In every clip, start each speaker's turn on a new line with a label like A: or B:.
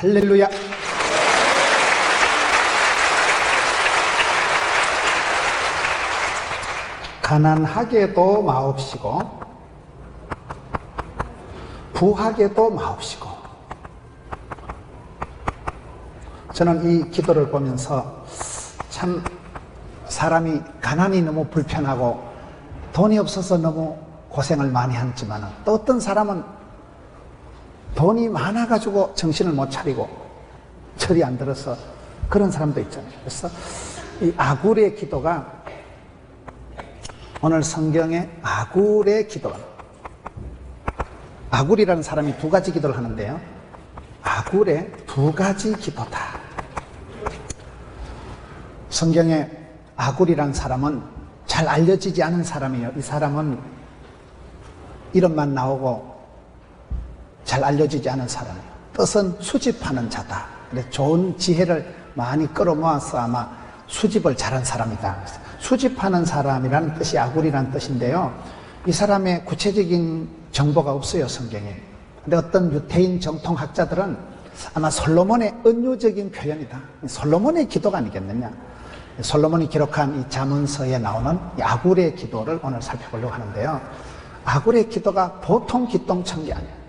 A: 할렐루야. 가난하게도 마옵시고 부하게도 마옵시고. 저는 이 기도를 보면서 참 사람이 가난이 너무 불편하고 돈이 없어서 너무 고생을 많이 했지만 또 어떤 사람은 돈이 많아가지고 정신을 못 차리고 철이 안 들어서 그런 사람도 있잖아요. 그래서 이 아굴의 기도가 오늘 성경에 아굴의 기도가, 아굴이라는 사람이 두 가지 기도를 하는데요. 아굴의 두 가지 기도다. 성경에 아굴이라는 사람은 잘 알려지지 않은 사람이에요. 이 사람은 이름만 나오고 잘 알려지지 않은 사람이에요. 뜻은 수집하는 자다. 좋은 지혜를 많이 끌어모아서 아마 수집을 잘한 사람이다. 수집하는 사람이라는 뜻이 아굴이라는 뜻인데요. 이 사람의 구체적인 정보가 없어요, 성경에. 근데 어떤 유태인 정통학자들은 아마 솔로몬의 은유적인 표현이다. 솔로몬의 기도가 아니겠느냐. 솔로몬이 기록한 이 잠언서에 나오는 이 아굴의 기도를 오늘 살펴보려고 하는데요. 아굴의 기도가 보통 기똥찬 게 아니에요.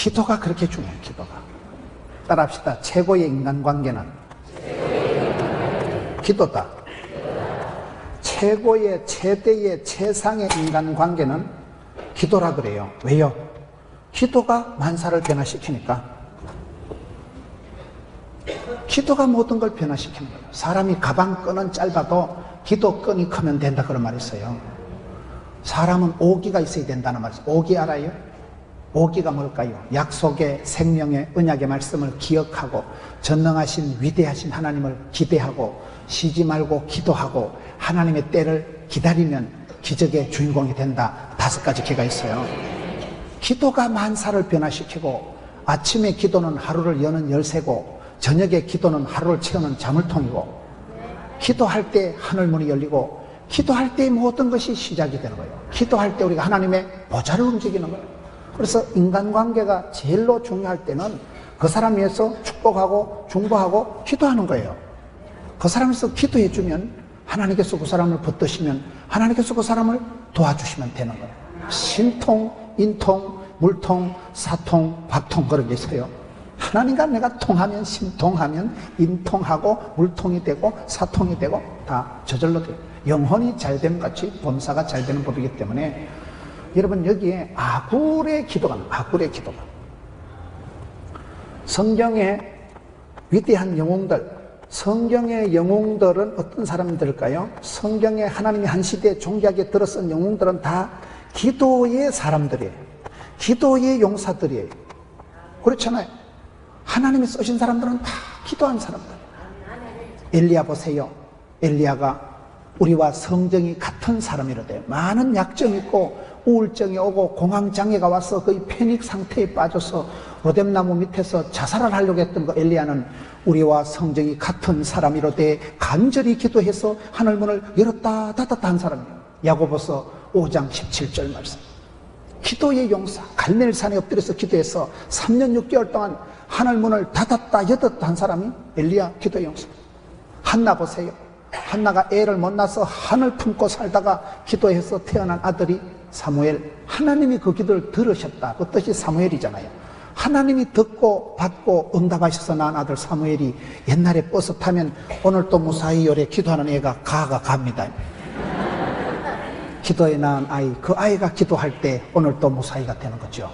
A: 기도가 그렇게 중요해요, 기도가. 따라합시다. 최고의 인간관계는 기도다. 최고의, 최대의, 최상의 인간관계는 기도라 그래요. 왜요? 기도가 만사를 변화시키니까. 기도가 모든 걸 변화시키는 거예요. 사람이 가방끈은 짧아도 기도끈이 크면 된다 그런 말이 있어요. 사람은 오기가 있어야 된다는 말이 있어요. 오기 알아요? 오기가 뭘까요? 약속의 생명의 언약의 말씀을 기억하고 전능하신 위대하신 하나님을 기대하고 쉬지 말고 기도하고 하나님의 때를 기다리면 기적의 주인공이 된다. 5가지 기가 있어요. 기도가 만사를 변화시키고 아침에 기도는 하루를 여는 열쇠고 저녁에 기도는 하루를 채우는 자물통이고 기도할 때 하늘문이 열리고 기도할 때 모든 것이 시작이 되는 거예요. 기도할 때 우리가 하나님의 보좌를 움직이는 거예요. 그래서 인간관계가 제일로 중요할 때는 그 사람 위해서 축복하고 중보하고 기도하는 거예요. 그 사람에서 기도해주면 하나님께서 그 사람을 붙드시면 하나님께서 그 사람을 도와주시면 되는 거예요. 신통, 인통, 물통, 사통, 밥통 그런 게 있어요. 하나님과 내가 통하면 심통하면 인통하고 물통이 되고 사통이 되고 다 저절로 돼요. 영혼이 잘됨 같이 범사가 잘 되는 법이기 때문에 여러분 여기에 아굴의 기도가 아굴의 기도가 성경의 위대한 영웅들, 성경의 영웅들은 어떤 사람들일까요? 성경에 하나님이 한 시대에 존귀하게 들어선 영웅들은 다 기도의 사람들이에요. 기도의 용사들이에요. 그렇잖아요. 하나님이 쓰신 사람들은 다 기도한 사람들. 엘리야 보세요. 엘리야가 우리와 성정이 같은 사람이라대요. 많은 약점이 있고 우울증이 오고 공황장애가 와서 거의 패닉 상태에 빠져서 로뎀나무 밑에서 자살을 하려고 했던 그 엘리야는 우리와 성정이 같은 사람이로되 간절히 기도해서 하늘문을 열었다 닫았다 한 사람이에요. 야고보서 5장 17절 말씀. 기도의 용사, 갈멜산에 엎드려서 기도해서 3년 6개월 동안 하늘문을 닫았다 열었다 한 사람이 엘리야 기도의 용사. 한나 보세요. 한나가 애를 못 낳아서 한을 품고 살다가 기도해서 태어난 아들이 사무엘. 하나님이 그 기도를 들으셨다. 그 뜻이 사무엘이잖아요. 하나님이 듣고 받고 응답하셔서 낳은 아들 사무엘이 옛날에 버스 타면 오늘 또 무사히 요래 기도하는 애가 갑니다. 기도에 낳은 아이, 그 아이가 기도할 때 오늘 또 무사히가 되는 거죠.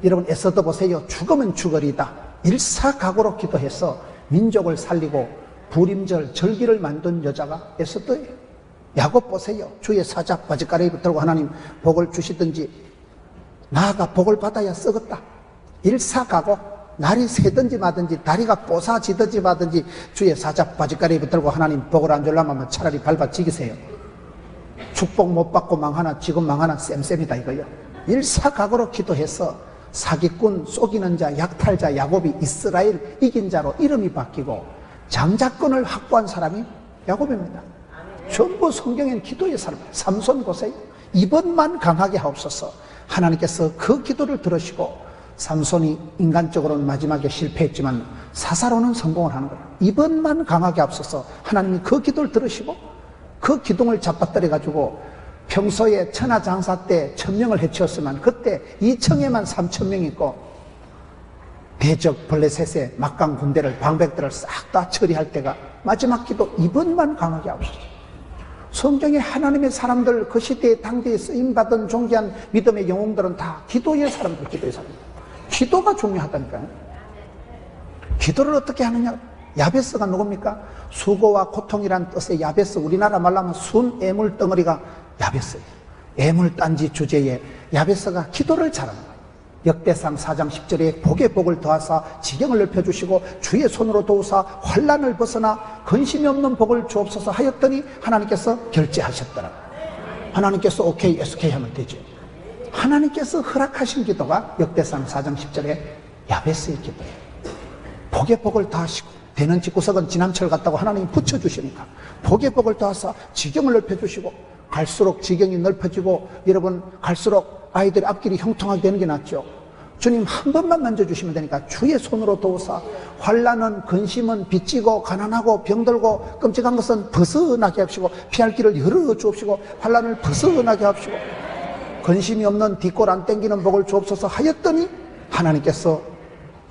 A: 여러분 에서도 보세요. 죽으면 죽으리다. 일사각오로 기도해서 민족을 살리고 부림절 절기를 만든 여자가 에서도예요. 야곱 보세요. 주의 사자 바지가랑이 붙들고 하나님 복을 주시든지 나아가 복을 받아야 썩었다. 일사각오. 날이 새든지 마든지 다리가 뽀사지든지 마든지 주의 사자 바지가랑이 붙들고 하나님 복을 안 주려면 차라리 밟아 지기세요. 축복 못 받고 망하나 지금 망하나 쌤쌤이다 이거요. 일사각오로 기도해서 사기꾼 속이는 자 약탈자 야곱이 이스라엘 이긴 자로 이름이 바뀌고 장자권을 확보한 사람이 야곱입니다. 전부 성경엔 기도의 사람이에요. 삼손 보세요. 이번만 강하게 하옵소서. 하나님께서 그 기도를 들으시고 삼손이 인간적으로는 마지막에 실패했지만 사사로는 성공을 하는 거예요. 이번만 강하게 앞서서 하나님이 그 기도를 들으시고 그 기둥을 잡아떨어 가지고 평소에 천하장사 때 1000명을 해치웠으면 그때 2청에만 3000명 있고 대적 블레셋의 막강 군대를 방백들을 싹 다 처리할 때가 마지막 기도 이번만 강하게 앞섰어요. 성경에 하나님의 사람들, 그 시대에 당대에 쓰임받은 존귀한 믿음의 영웅들은 다 기도의 사람들, 기도의 사람들. 기도가 중요하다니까요. 기도를 어떻게 하느냐? 야베스가 누굽니까? 수고와 고통이란 뜻의 야베스, 우리나라 말로 하면 순 애물 덩어리가 야베스예요. 애물단지 주제에 야베스가 기도를 잘하는 거예요. 역대상 4장 10절에 복에 복을 더하사 지경을 넓혀주시고 주의 손으로 도우사 환난을 벗어나 근심이 없는 복을 주옵소서 하였더니 하나님께서 결제하셨더라. 하나님께서 오케이 SK 하면 되죠. 하나님께서 허락하신 기도가 역대상 4장 10절에 야베스의 기도예요. 복에 복을 더하시고 되는 집구석은 지남철 같다고 하나님이 붙여주시니까 복에 복을 더하사 지경을 넓혀주시고 갈수록 지경이 넓어지고 여러분 갈수록 아이들의 앞길이 형통하게 되는 게 낫죠. 주님 한 번만 만져주시면 되니까 주의 손으로 도우사 환난은 근심은 빚지고 가난하고 병들고 끔찍한 것은 벗어나게 하시고 피할 길을 열어 주옵시고 환난을 벗어나게 하시고 근심이 없는 뒷골 안 땡기는 복을 주옵소서 하였더니 하나님께서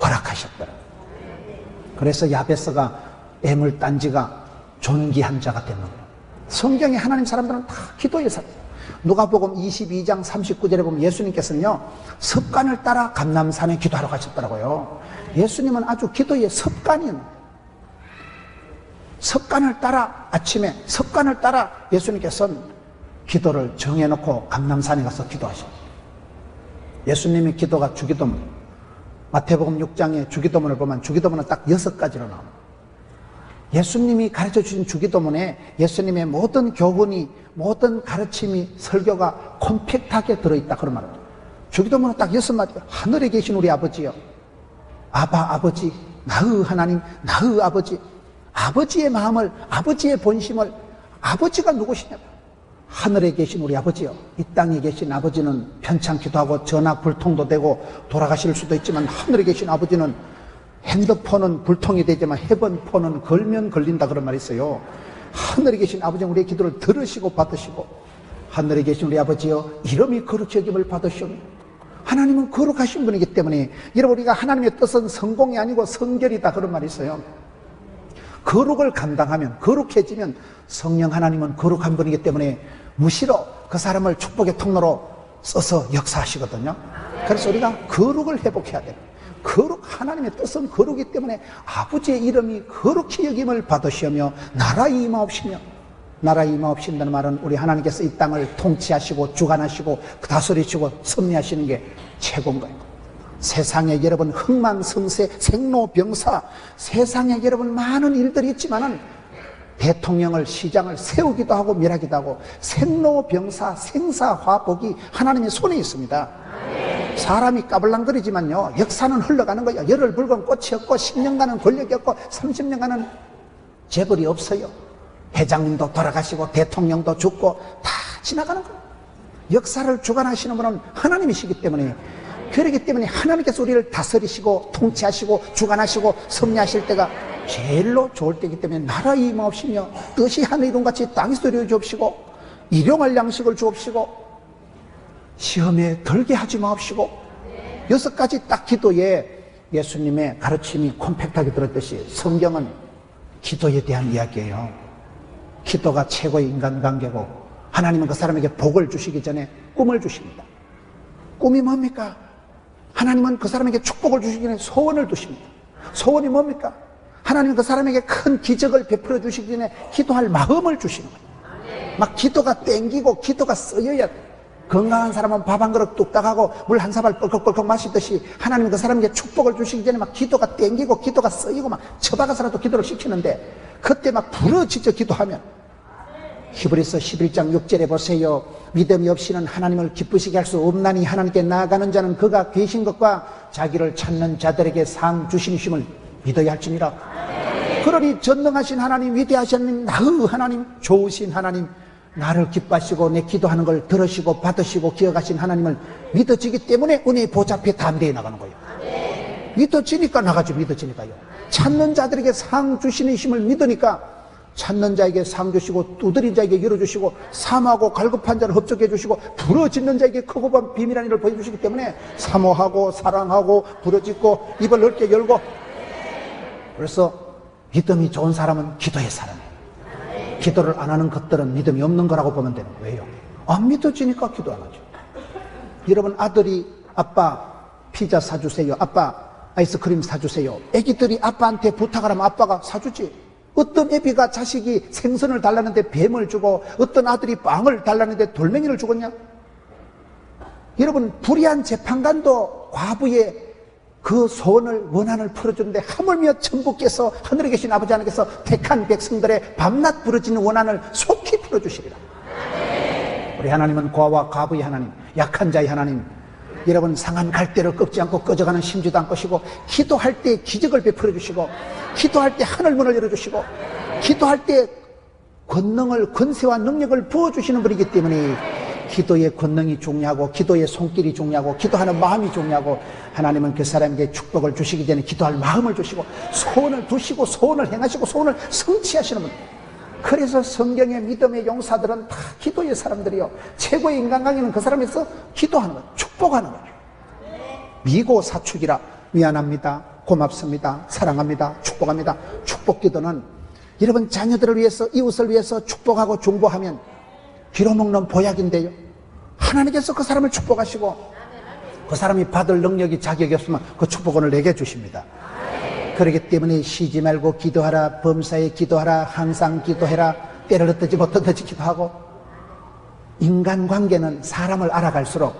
A: 허락하셨더라. 그래서 야베스가 애물단지가 존귀한 자가 됐는 거예요. 성경에 하나님 사람들은 다 기도의 사람. 누가복음 22장 39절에 보면 예수님께서는요 습관을 따라 감람산에 기도하러 가셨더라고요. 예수님은 아주 기도의 습관인, 습관을 따라 아침에 습관을 따라 예수님께서는 기도를 정해놓고 감람산에 가서 기도하셨어요. 예수님의 기도가 주기도문, 마태복음 6장의 주기도문을 보면 주기도문은 딱 6가지로 나옵니다. 예수님이 가르쳐 주신 주기도문에 예수님의 모든 교훈이, 모든 가르침이, 설교가 콤팩트하게 들어있다 그런 말입니다. 주기도문은 딱 6마디. 하늘에 계신 우리 아버지요, 아바 아버지, 나의 하나님, 나의 아버지. 아버지의 마음을, 아버지의 본심을, 아버지가 누구시냐? 하늘에 계신 우리 아버지요. 이 땅에 계신 아버지는 편찮기도 하고 전화 불통도 되고 돌아가실 수도 있지만 하늘에 계신 아버지는 핸드폰은 불통이 되지만 헤븐폰은 걸면 걸린다 그런 말이 있어요. 하늘에 계신 아버지는 우리의 기도를 들으시고 받으시고 하늘에 계신 우리 아버지여 이름이 거룩히 여김을 받으시옵니다. 하나님은 거룩하신 분이기 때문에 여러분 우리가 하나님의 뜻은 성공이 아니고 성결이다 그런 말이 있어요. 거룩을 감당하면 거룩해지면 성령 하나님은 거룩한 분이기 때문에 무시로 그 사람을 축복의 통로로 써서 역사하시거든요. 그래서 우리가 거룩을 회복해야 돼요. 거룩, 하나님의 뜻은 거룩이기 때문에 아버지의 이름이 거룩히 여김을 받으시며 나라의 임하옵시며, 나라의 임하옵신다는 말은 우리 하나님께서 이 땅을 통치하시고 주관하시고 다스리시고 섭리하시는 게 최고인 거예요. 세상에 여러분 흥망성쇠, 생로병사, 세상에 여러분 많은 일들이 있지만은 대통령을, 시장을 세우기도 하고 멸하기도 하고 생로병사, 생사화복이 하나님의 손에 있습니다. 사람이 까불랑거리지만요 역사는 흘러가는 거예요. 열흘 붉은 꽃이 없고 10년간은 권력이 없고 30년간은 재벌이 없어요. 회장님도 돌아가시고 대통령도 죽고 다 지나가는 거예요. 역사를 주관하시는 분은 하나님이시기 때문에, 그렇기 때문에 하나님께서 우리를 다스리시고 통치하시고 주관하시고 섭리하실 때가 제일로 좋을 때이기 때문에 나라의 임하옵시며 뜻이 하늘 이룬같이 땅에서 이루어 주옵시고 일용할 양식을 주옵시고 시험에 들게 하지 마옵시고 6가지 딱 기도에 예수님의 가르침이 콤팩트하게 들었듯이 성경은 기도에 대한 이야기예요. 기도가 최고의 인간관계고 하나님은 그 사람에게 복을 주시기 전에 꿈을 주십니다. 꿈이 뭡니까? 하나님은 그 사람에게 축복을 주시기 전에 소원을 두십니다. 소원이 뭡니까? 하나님은 그 사람에게 큰 기적을 베풀어 주시기 전에 기도할 마음을 주시는 거예요. 막 기도가 땡기고 기도가 쓰여야 돼요. 건강한 사람은 밥 한 그릇 뚝딱하고 물 한 사발 뻘컥뻘컥 마시듯이 하나님은 그 사람에게 축복을 주시기 전에 막 기도가 땡기고 기도가 쓰이고 막 처박아서라도 기도를 시키는데 그때 막 부러지져 기도하면, 히브리서 11장 6절에 보세요. 믿음이 없이는 하나님을 기쁘시게 할 수 없나니 하나님께 나아가는 자는 그가 계신 것과 자기를 찾는 자들에게 상 주시심을 믿어야 할지니라. 그러니 전능하신 하나님, 위대하신 하나님, 나의 하나님, 좋으신 하나님, 나를 기뻐하시고 내 기도하는 걸 들으시고 받으시고 기억하신 하나님을 믿어지기 때문에 은혜의 보좌 앞에 담대히 나가는 거예요. 믿어지니까 나가죠. 믿어지니까요. 찾는 자들에게 상 주시는 힘을 믿으니까 찾는 자에게 상 주시고 두드린 자에게 열어주시고 사모하고 갈급한 자를 흡족해 주시고 부러짓는 자에게 크고 본 비밀한 일을 보여주시기 때문에 사모하고 사랑하고 부러짓고 입을 넓게 열고. 그래서 믿음이 좋은 사람은 기도의 사람이에요. 기도를 안 하는 것들은 믿음이 없는 거라고 보면 되는 거예요. 왜요? 안 믿어지니까 기도 안 하죠. 여러분, 아들이 아빠 피자 사주세요, 아빠 아이스크림 사주세요, 애기들이 아빠한테 부탁을 하면 아빠가 사주지. 어떤 애비가 자식이 생선을 달라는데 뱀을 주고 어떤 아들이 빵을 달라는데 돌멩이를 주겠냐? 여러분, 불의한 재판관도 과부의 그 소원을 원한을 풀어주는데 하물며 천부께서 하늘에 계신 아버지 하나님께서 택한 백성들의 밤낮 부러지는 원한을 속히 풀어주시리라. 우리 하나님은 고아와 과부의 하나님, 약한 자의 하나님. 여러분, 상한 갈대를 꺾지 않고 꺼져가는 심지도 않을 것이고, 기도할 때 기적을 베풀어 주시고, 기도할 때 하늘문을 열어주시고, 기도할 때 권능을, 권세와 능력을 부어주시는 분이기 때문에 기도의 권능이 중요하고 기도의 손길이 중요하고 기도하는 마음이 중요하고, 하나님은 그 사람에게 축복을 주시기 전에 기도할 마음을 주시고 소원을 두시고 소원을 행하시고 소원을 성취하시는 분. 그래서 성경의 믿음의 용사들은 다 기도의 사람들이요. 최고의 인간관계는 그 사람에서 기도하는 거예요. 축복하는 거예요. 미고 사축이라 미안합니다, 고맙습니다, 사랑합니다, 축복합니다. 축복 기도는 여러분 자녀들을 위해서, 이웃을 위해서 축복하고 중보하면 빌어먹는 보약인데요. 하나님께서 그 사람을 축복하시고 그 사람이 받을 능력이, 자격이 없으면 그 축복을 내게 주십니다. 그렇기 때문에 쉬지 말고 기도하라, 범사에 기도하라, 항상 기도해라, 때를 얻든지 못 얻든지 기도하고. 인간관계는 사람을 알아갈수록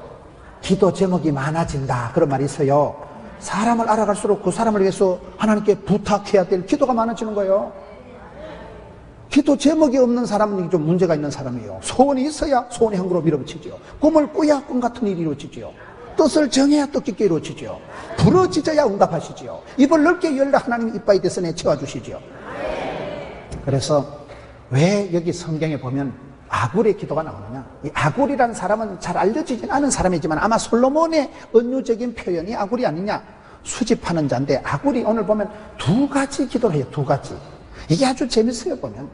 A: 기도 제목이 많아진다, 그런 말이 있어요. 사람을 알아갈수록 그 사람을 위해서 하나님께 부탁해야 될 기도가 많아지는 거예요. 기도 제목이 없는 사람은 좀 문제가 있는 사람이에요. 소원이 있어야 소원이 한 그루 밀어붙이지요. 꿈을 꾸야 꿈 같은 일이 이루어지지요. 뜻을 정해야 뜻깊게 이루어지지요. 부러지져야 응답하시지요. 입을 넓게 열라 하나님 이빠이 대선에 채워주시지요. 그래서 왜 여기 성경에 보면 아굴의 기도가 나오느냐? 이 아굴이라는 사람은 잘 알려지진 않은 사람이지만 아마 솔로몬의 은유적인 표현이 아굴이 아니냐? 수집하는 자인데, 아굴이 오늘 보면 두 가지 기도를 해요. 두 가지. 이게 아주 재밌어요. 보면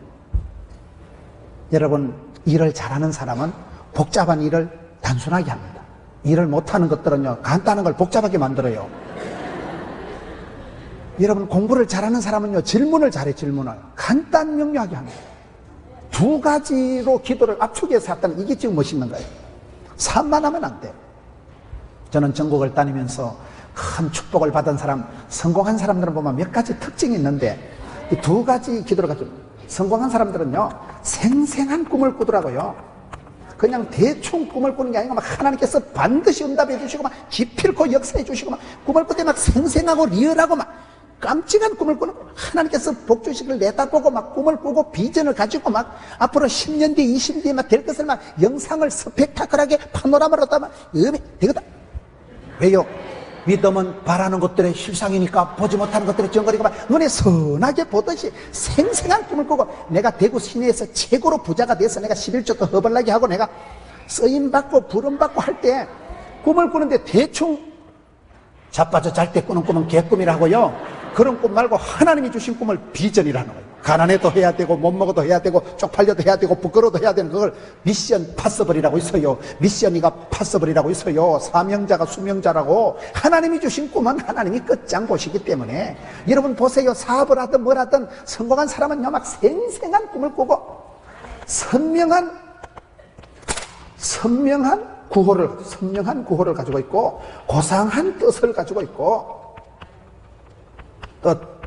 A: 여러분, 일을 잘하는 사람은 복잡한 일을 단순하게 합니다. 일을 못하는 것들은요, 간단한 걸 복잡하게 만들어요. 여러분, 공부를 잘하는 사람은요, 질문을 잘해. 질문을 간단 명료하게 합니다. 두 가지로 기도를 압축해서 했다는, 이게 지금 멋있는 거예요. 산만하면 안 돼요. 저는 전국을 다니면서 큰 축복을 받은 사람, 성공한 사람들은 보면 몇 가지 특징이 있는데, 이 두 가지 기도를 가지고, 성공한 사람들은요, 생생한 꿈을 꾸더라고요. 그냥 대충 꿈을 꾸는 게 아니고 막 하나님께서 반드시 응답해 주시고 막 기필코 역사해 주시고 막 꿈을 꿀 때 막 생생하고 리얼하고 막 깜찍한 꿈을 꾸는, 하나님께서 복주식을 내다보고 막 꿈을 꾸고 비전을 가지고 막 앞으로 10년 뒤 20년 뒤에 막 될 것을 막 영상을 스펙타클하게 파노라마로 따면 되거든. 왜요? 믿음은 바라는 것들의 실상이니까 보지 못하는 것들의 정거리가 막 눈에 선하게 보듯이 생생한 꿈을 꾸고, 내가 대구 시내에서 최고로 부자가 돼서 내가 11조도 허벌나게 하고 내가 쓰임받고 부름받고 할 때 꿈을 꾸는데 대충 자빠져 잘 때 꾸는 꿈은 개꿈이라고요. 그런 꿈 말고 하나님이 주신 꿈을 비전이라는 거예요. 가난해도 해야 되고 못 먹어도 해야 되고 쪽팔려도 해야 되고 부끄러워도 해야 되는 그걸 미션 파서블이라고 있어요. 미션이가 파서블이라고 있어요. 사명자가 수명자라고. 하나님이 주신 꿈은 하나님이 끝장 보시기 때문에, 여러분 보세요. 사업을 하든 뭘 하든 성공한 사람은요, 막 생생한 꿈을 꾸고 선명한 구호를 가지고 있고 고상한 뜻을 가지고 있고, 또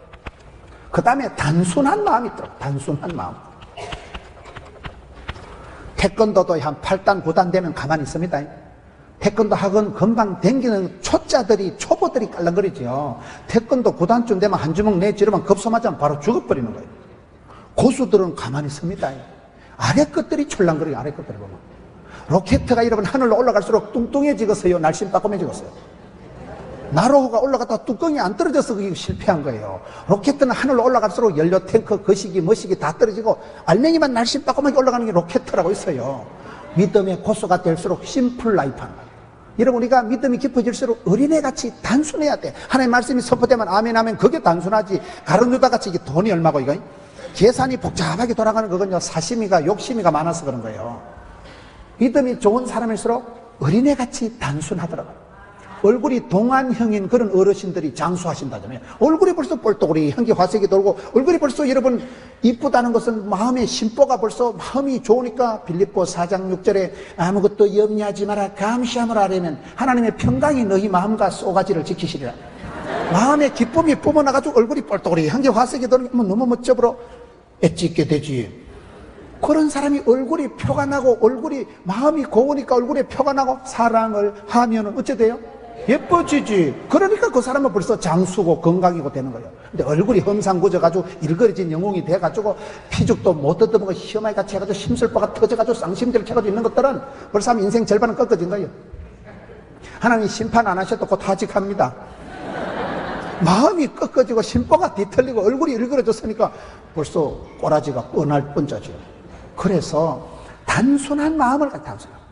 A: 그 다음에 단순한 마음이 있더라고요. 단순한 마음. 태권도도 한 8단 9단 되면 가만히 있습니다. 태권도 학원 금방 댕기는 초보들이 깔랑거리죠. 태권도 9단쯤 되면 한 주먹 내지르면 급소맞으면 바로 죽어버리는 거예요. 고수들은 가만히 있습니다. 아래 것들이 출랑거려요. 아래 것들이 보면 로켓트가 여러분 하늘로 올라갈수록 뚱뚱해지겠어요? 날씬 빠꼼해지겠어요? 나로호가 올라갔다 뚜껑이 안 떨어져서 그게 실패한 거예요. 로켓은 하늘로 올라갈수록 연료 탱크, 거시기, 머시기 다 떨어지고 알맹이만 날씬빠끔하게 올라가는 게 로켓이라고 있어요. 믿음의 고수가 될수록 심플 라이프 하는 거예요. 여러분, 우리가 믿음이 깊어질수록 어린애같이 단순해야 돼. 하나님의 말씀이 선포되면 아멘 하면 그게 단순하지. 가룟유다같이 이게 돈이 얼마고 이거 계산이 복잡하게 돌아가는 그건요, 사심이가 욕심이가 많아서 그런 거예요. 믿음이 좋은 사람일수록 어린애같이 단순하더라고요. 얼굴이 동안형인 그런 어르신들이 장수하신다잖아요. 얼굴이 벌써 뻘떡우리 현기 화색이 돌고 얼굴이 벌써 여러분 이쁘다는 것은 마음의 심보가 벌써 마음이 좋으니까 빌립보 4장 6절에 아무것도 염려하지 마라 감시함을 하려면 하나님의 평강이 너희 마음과 쏘가지를 지키시리라. 마음의 기쁨이 뿜어나가지고 얼굴이 뻘떡우리 현기 화색이 돌면 너무 멋져버려 엣지 있게 되지. 그런 사람이 얼굴이 표가 나고 얼굴이 마음이 고우니까 얼굴에 표가 나고 사랑을 하면은 어째 돼요? 예뻐지지. 그러니까 그 사람은 벌써 장수고 건강이고 되는 거예요. 근데 얼굴이 험상궂어가지고 일거려진 영웅이 돼가지고 피죽도 못 뜯어먹고 시어마이 같이 해가지고 심술보가 터져가지고 쌍심들 켜가지고 있는 것들은 벌써 하면 인생 절반은 꺾어진 거예요. 하나님 심판 안 하셔도 곧 하직합니다. 마음이 꺾어지고 심보가 뒤틀리고 얼굴이 일그러졌으니까 벌써 꼬라지가 뻔할 뻔짜죠. 그래서 단순한 마음을 갖다 단순한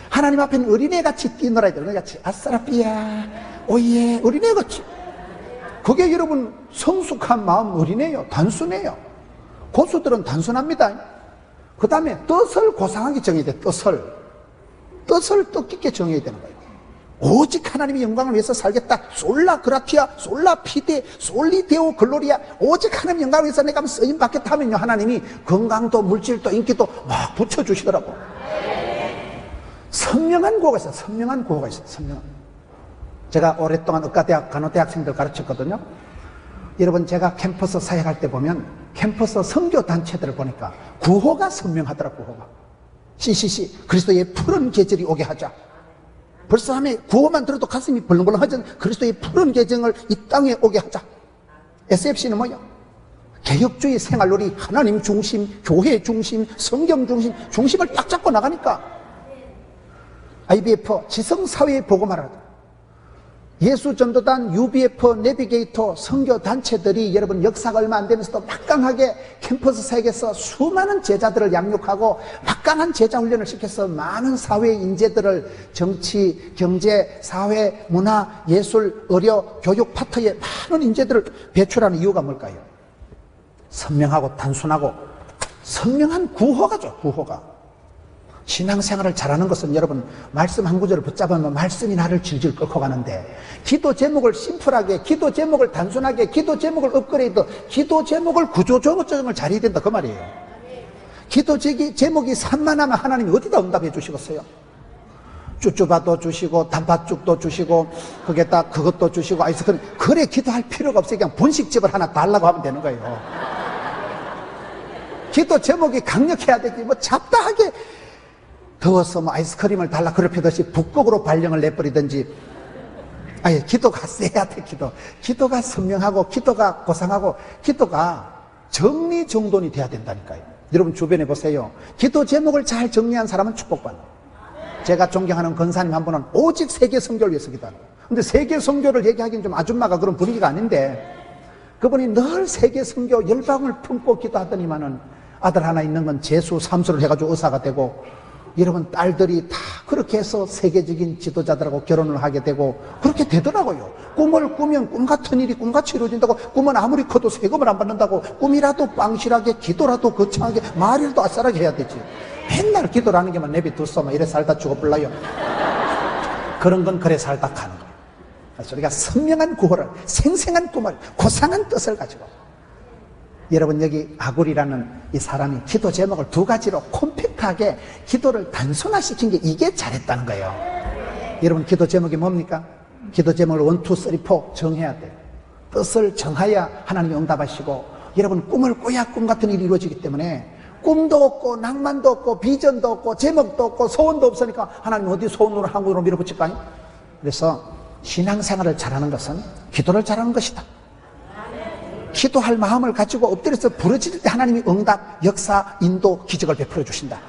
A: 하나님 앞에는 어린애같이 뛰놀아야 돼. 어린애같이 아싸라삐야 오예 어린애같이. 그게 여러분 성숙한 마음 어린애요. 단순해요. 고수들은 단순합니다. 그 다음에 뜻을 고상하게 정해야 돼. 뜻을 뜻깊게 정해야 되는 거예요. 오직 하나님의 영광을 위해서 살겠다. 솔라 그라티아 솔라 피데 솔리데오 글로리아. 오직 하나님의 영광을 위해서 내가 쓰임 받겠다 하면요, 하나님이 건강도 물질도 인기도 막 붙여주시더라고. 선명한 구호가 있어요. 선명한 구호가 있어요. 선명한. 제가 오랫동안 의과대학 간호대학생들 가르쳤거든요. 여러분, 제가 캠퍼스 사역할 때 보면 캠퍼스 선교단체들을 보니까 구호가 선명하더라고요. 구호가 CCC 그리스도의 푸른 계절이 오게 하자. 벌써 하면 구호만 들어도 가슴이 벌렁벌렁하던 그리스도의 푸른 계정을 이 땅에 오게 하자. SFC는 뭐야? 개혁주의 생활놀이, 하나님 중심, 교회 중심, 성경 중심, 중심을 딱 잡고 나가니까 IBF 지성사회에 보고말하다. 예수전도단, UBF, 내비게이터, 선교단체들이 여러분 역사가 얼마 안 되면서도 막강하게 캠퍼스 사역에서 수많은 제자들을 양육하고 막강한 제자 훈련을 시켜서 많은 사회 인재들을 정치, 경제, 사회, 문화, 예술, 의료, 교육 파트에 많은 인재들을 배출하는 이유가 뭘까요? 선명하고 단순하고 선명한 구호가죠. 구호가. 신앙생활을 잘하는 것은 여러분 말씀 한 구절을 붙잡으면 말씀이 나를 질질 끌고 가는데 기도 제목을 심플하게, 기도 제목을 단순하게, 기도 제목을 업그레이드, 기도 제목을 구조조정을 잘해야 된다 그 말이에요. 기도 제목이 산만하면 하나님이 어디다 응답해 주시겠어요? 쭈쭈바도 주시고 단팥죽도 주시고 거기에다 그것도 주시고 아이스크림. 그래 기도할 필요가 없어요. 그냥 분식집을 하나 달라고 하면 되는 거예요. 기도 제목이 강력해야 되지 뭐 잡다하게 더워서 뭐 아이스크림을 달라 그럽히듯이 북극으로 발령을 내버리든지. 아예 기도가 세야 돼. 기도가 선명하고 기도가 고상하고 기도가 정리정돈이 돼야 된다니까요. 여러분 주변에 보세요. 기도 제목을 잘 정리한 사람은 축복받는. 제가 존경하는 권사님 한 분은 오직 세계 선교를 위해서 기도하는 거예요. 근데 세계 선교를 얘기하기는 좀 아줌마가 그런 분위기가 아닌데 그분이 늘 세계 선교 열방을 품고 기도하더니만은 아들 하나 있는 건 재수 삼수를 해가지고 의사가 되고 여러분 딸들이 다 그렇게 해서 세계적인 지도자들하고 결혼을 하게 되고 그렇게 되더라고요. 꿈을 꾸면 꿈 같은 일이 꿈같이 이루어진다고. 꿈은 아무리 커도 세금을 안 받는다고. 꿈이라도 빵실하게 기도라도 거창하게 말이라도 아싸라게 해야 되지. 맨날 기도를 하는 게만 내비뒀어 막 이래 살다 죽어불라요. 그런 건 그래 살다 가는 거예요. 그래서 우리가 선명한 구호를, 생생한 꿈을, 고상한 뜻을 가지고 여러분 여기 아굴이라는 이 사람이 기도 제목을 두 가지로 콤팩트하게 기도를 단순화시킨 게 이게 잘했다는 거예요. 여러분 기도 제목이 뭡니까? 기도 제목을 1, 2, 3, 4 정해야 돼요. 뜻을 정하야 하나님이 응답하시고 여러분 꿈을 꿔야 꿈 같은 일이 이루어지기 때문에 꿈도 없고 낭만도 없고 비전도 없고 제목도 없고 소원도 없으니까 하나님 어디 소원으로 한국으로 밀어붙일까요? 그래서 신앙생활을 잘하는 것은 기도를 잘하는 것이다. 기도할 마음을 가지고 엎드려서 부르짖을 때 하나님이 응답, 역사, 인도, 기적을 베풀어 주신다.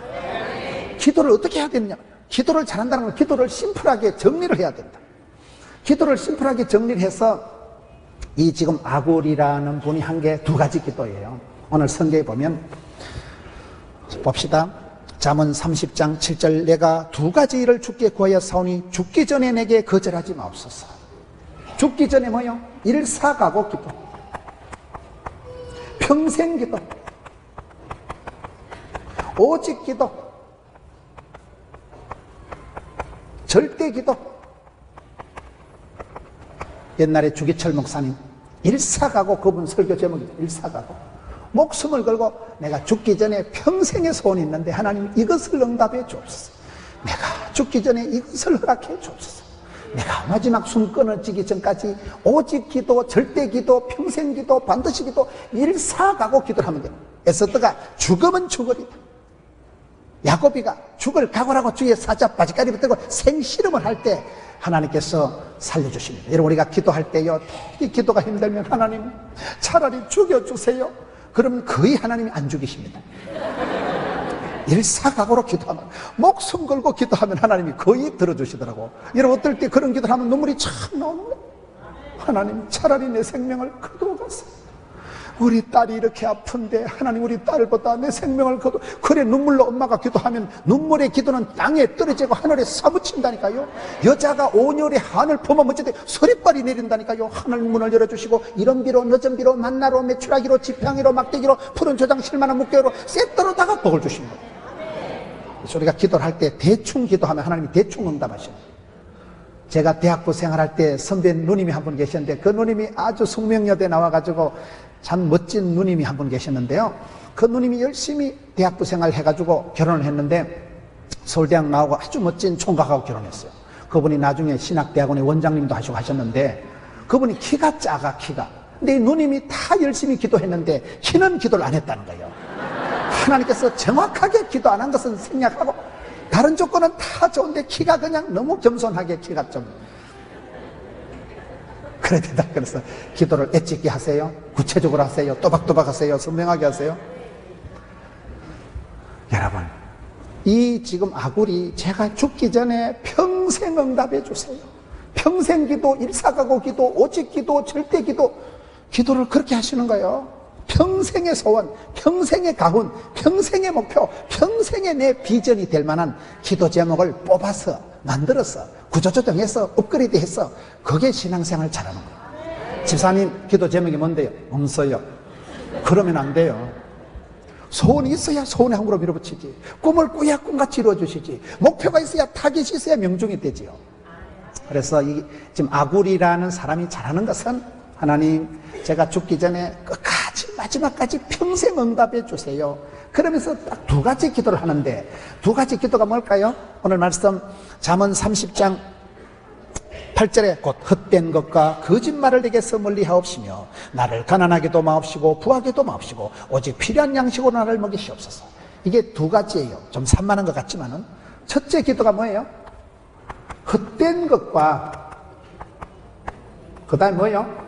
A: 기도를 어떻게 해야 되느냐? 기도를 잘한다는 건 기도를 심플하게 정리를 해야 된다. 기도를 심플하게 정리를 해서 이 지금 아굴이라는 분이 한 게 두 가지 기도예요. 오늘 성경에 보면 봅시다. 잠언 30장 7절 내가 두 가지 일을 주께 구하여 사오니 죽기 전에 내게 거절하지 마옵소서. 죽기 전에 뭐요? 일사가고 기도, 평생 기도, 오직 기도, 절대 기도. 옛날에 주기철 목사님 일사가고, 그분 설교 제목이 일사가고, 목숨을 걸고 내가 죽기 전에 평생의 소원이 있는데 하나님 이것을 응답해 주옵소서. 내가 죽기 전에 이것을 허락해 주옵소서. 내가 마지막 숨 끊어지기 전까지 오직 기도, 절대 기도, 평생 기도, 반드시 기도, 일사가고 기도를 하면 돼요. 에스더가 죽으면 죽으리다. 야곱이가 죽을 각오라고 주위에 사자 바지까지 붙들고 생씨름을 할 때 하나님께서 살려주십니다. 여러분, 우리가 기도할 때요, 이 기도가 힘들면 하나님 차라리 죽여주세요. 그러면 거의 하나님이 안 죽이십니다. 일사각오로 기도하면, 목숨 걸고 기도하면 하나님이 거의 들어주시더라고. 여러분, 어떨 때 그런 기도를 하면 눈물이 참 나오는 거예요. 하나님 차라리 내 생명을 거두어가세요. 우리 딸이 이렇게 아픈데 하나님 우리 딸보다 내 생명을 거둬. 그래, 눈물로 엄마가 기도하면 눈물의 기도는 땅에 떨어지고 하늘에 사무친다니까요. 여자가 온열의 한을 품어묻을 때 서리빨이 내린다니까요. 하늘 문을 열어주시고 이른 비로 늦은 비로 만나로 메추라기로 지팡이로 막대기로 푸른 조장 실만한 묵대로 셋더러다가 복을 주신 거예요. 그래서 우리가 기도를 할 때 대충 기도하면 하나님이 대충 응답하십니다. 제가 대학부 생활할 때 선배 누님이 한 분 계셨는데, 그 누님이 아주 숙명여대 나와가지고 참 멋진 누님이 한 분 계셨는데요. 그 누님이 열심히 대학부 생활 해가지고 결혼을 했는데 서울대학 나오고 아주 멋진 총각하고 결혼했어요. 그분이 나중에 신학대학원의 원장님도 하시고 하셨는데, 그분이 키가 작아, 키가. 근데 이 누님이 다 열심히 기도했는데 키는 기도를 안 했다는 거예요. 하나님께서 정확하게 기도 안 한 것은 생략하고 다른 조건은 다 좋은데 키가 그냥 너무 겸손하게 키가 좀 그래야 된다. 그래서 기도를 애찍게 하세요. 구체적으로 하세요. 또박또박 하세요. 선명하게 하세요. 여러분, 이 지금 아굴이 제가 죽기 전에 평생 응답해 주세요. 평생 기도, 일사가고 기도, 오직 기도, 절대 기도, 기도를 그렇게 하시는 거예요. 평생의 소원, 평생의 가훈, 평생의 목표, 평생의 내 비전이 될 만한 기도 제목을 뽑아서 만들어서 구조조정해서 업그레이드해서 그게 신앙생활 잘하는 거예요. 집사님 기도 제목이 뭔데요? 없어요. 그러면 안 돼요. 소원이 있어야 소원에 한 그룹 밀어붙이지. 꿈을 꾸야 꿈같이 이루어주시지. 목표가 있어야 타깃이 있어야 명중이 되지요. 그래서 이 지금 아굴이라는 사람이 잘하는 것은, 하나님 제가 죽기 전에 끝까지 마지막까지 평생 응답해 주세요. 그러면서 딱 두 가지 기도를 하는데, 두 가지 기도가 뭘까요? 오늘 말씀 잠언 30장 8절에 곧 헛된 것과 거짓말을 내게서 멀리하옵시며 나를 가난하게도 마옵시고 부하게도 마옵시고 오직 필요한 양식으로 나를 먹이시옵소서. 이게 두 가지예요. 좀 산만한 것 같지만은, 첫째 기도가 뭐예요? 헛된 것과 그 다음에 뭐예요?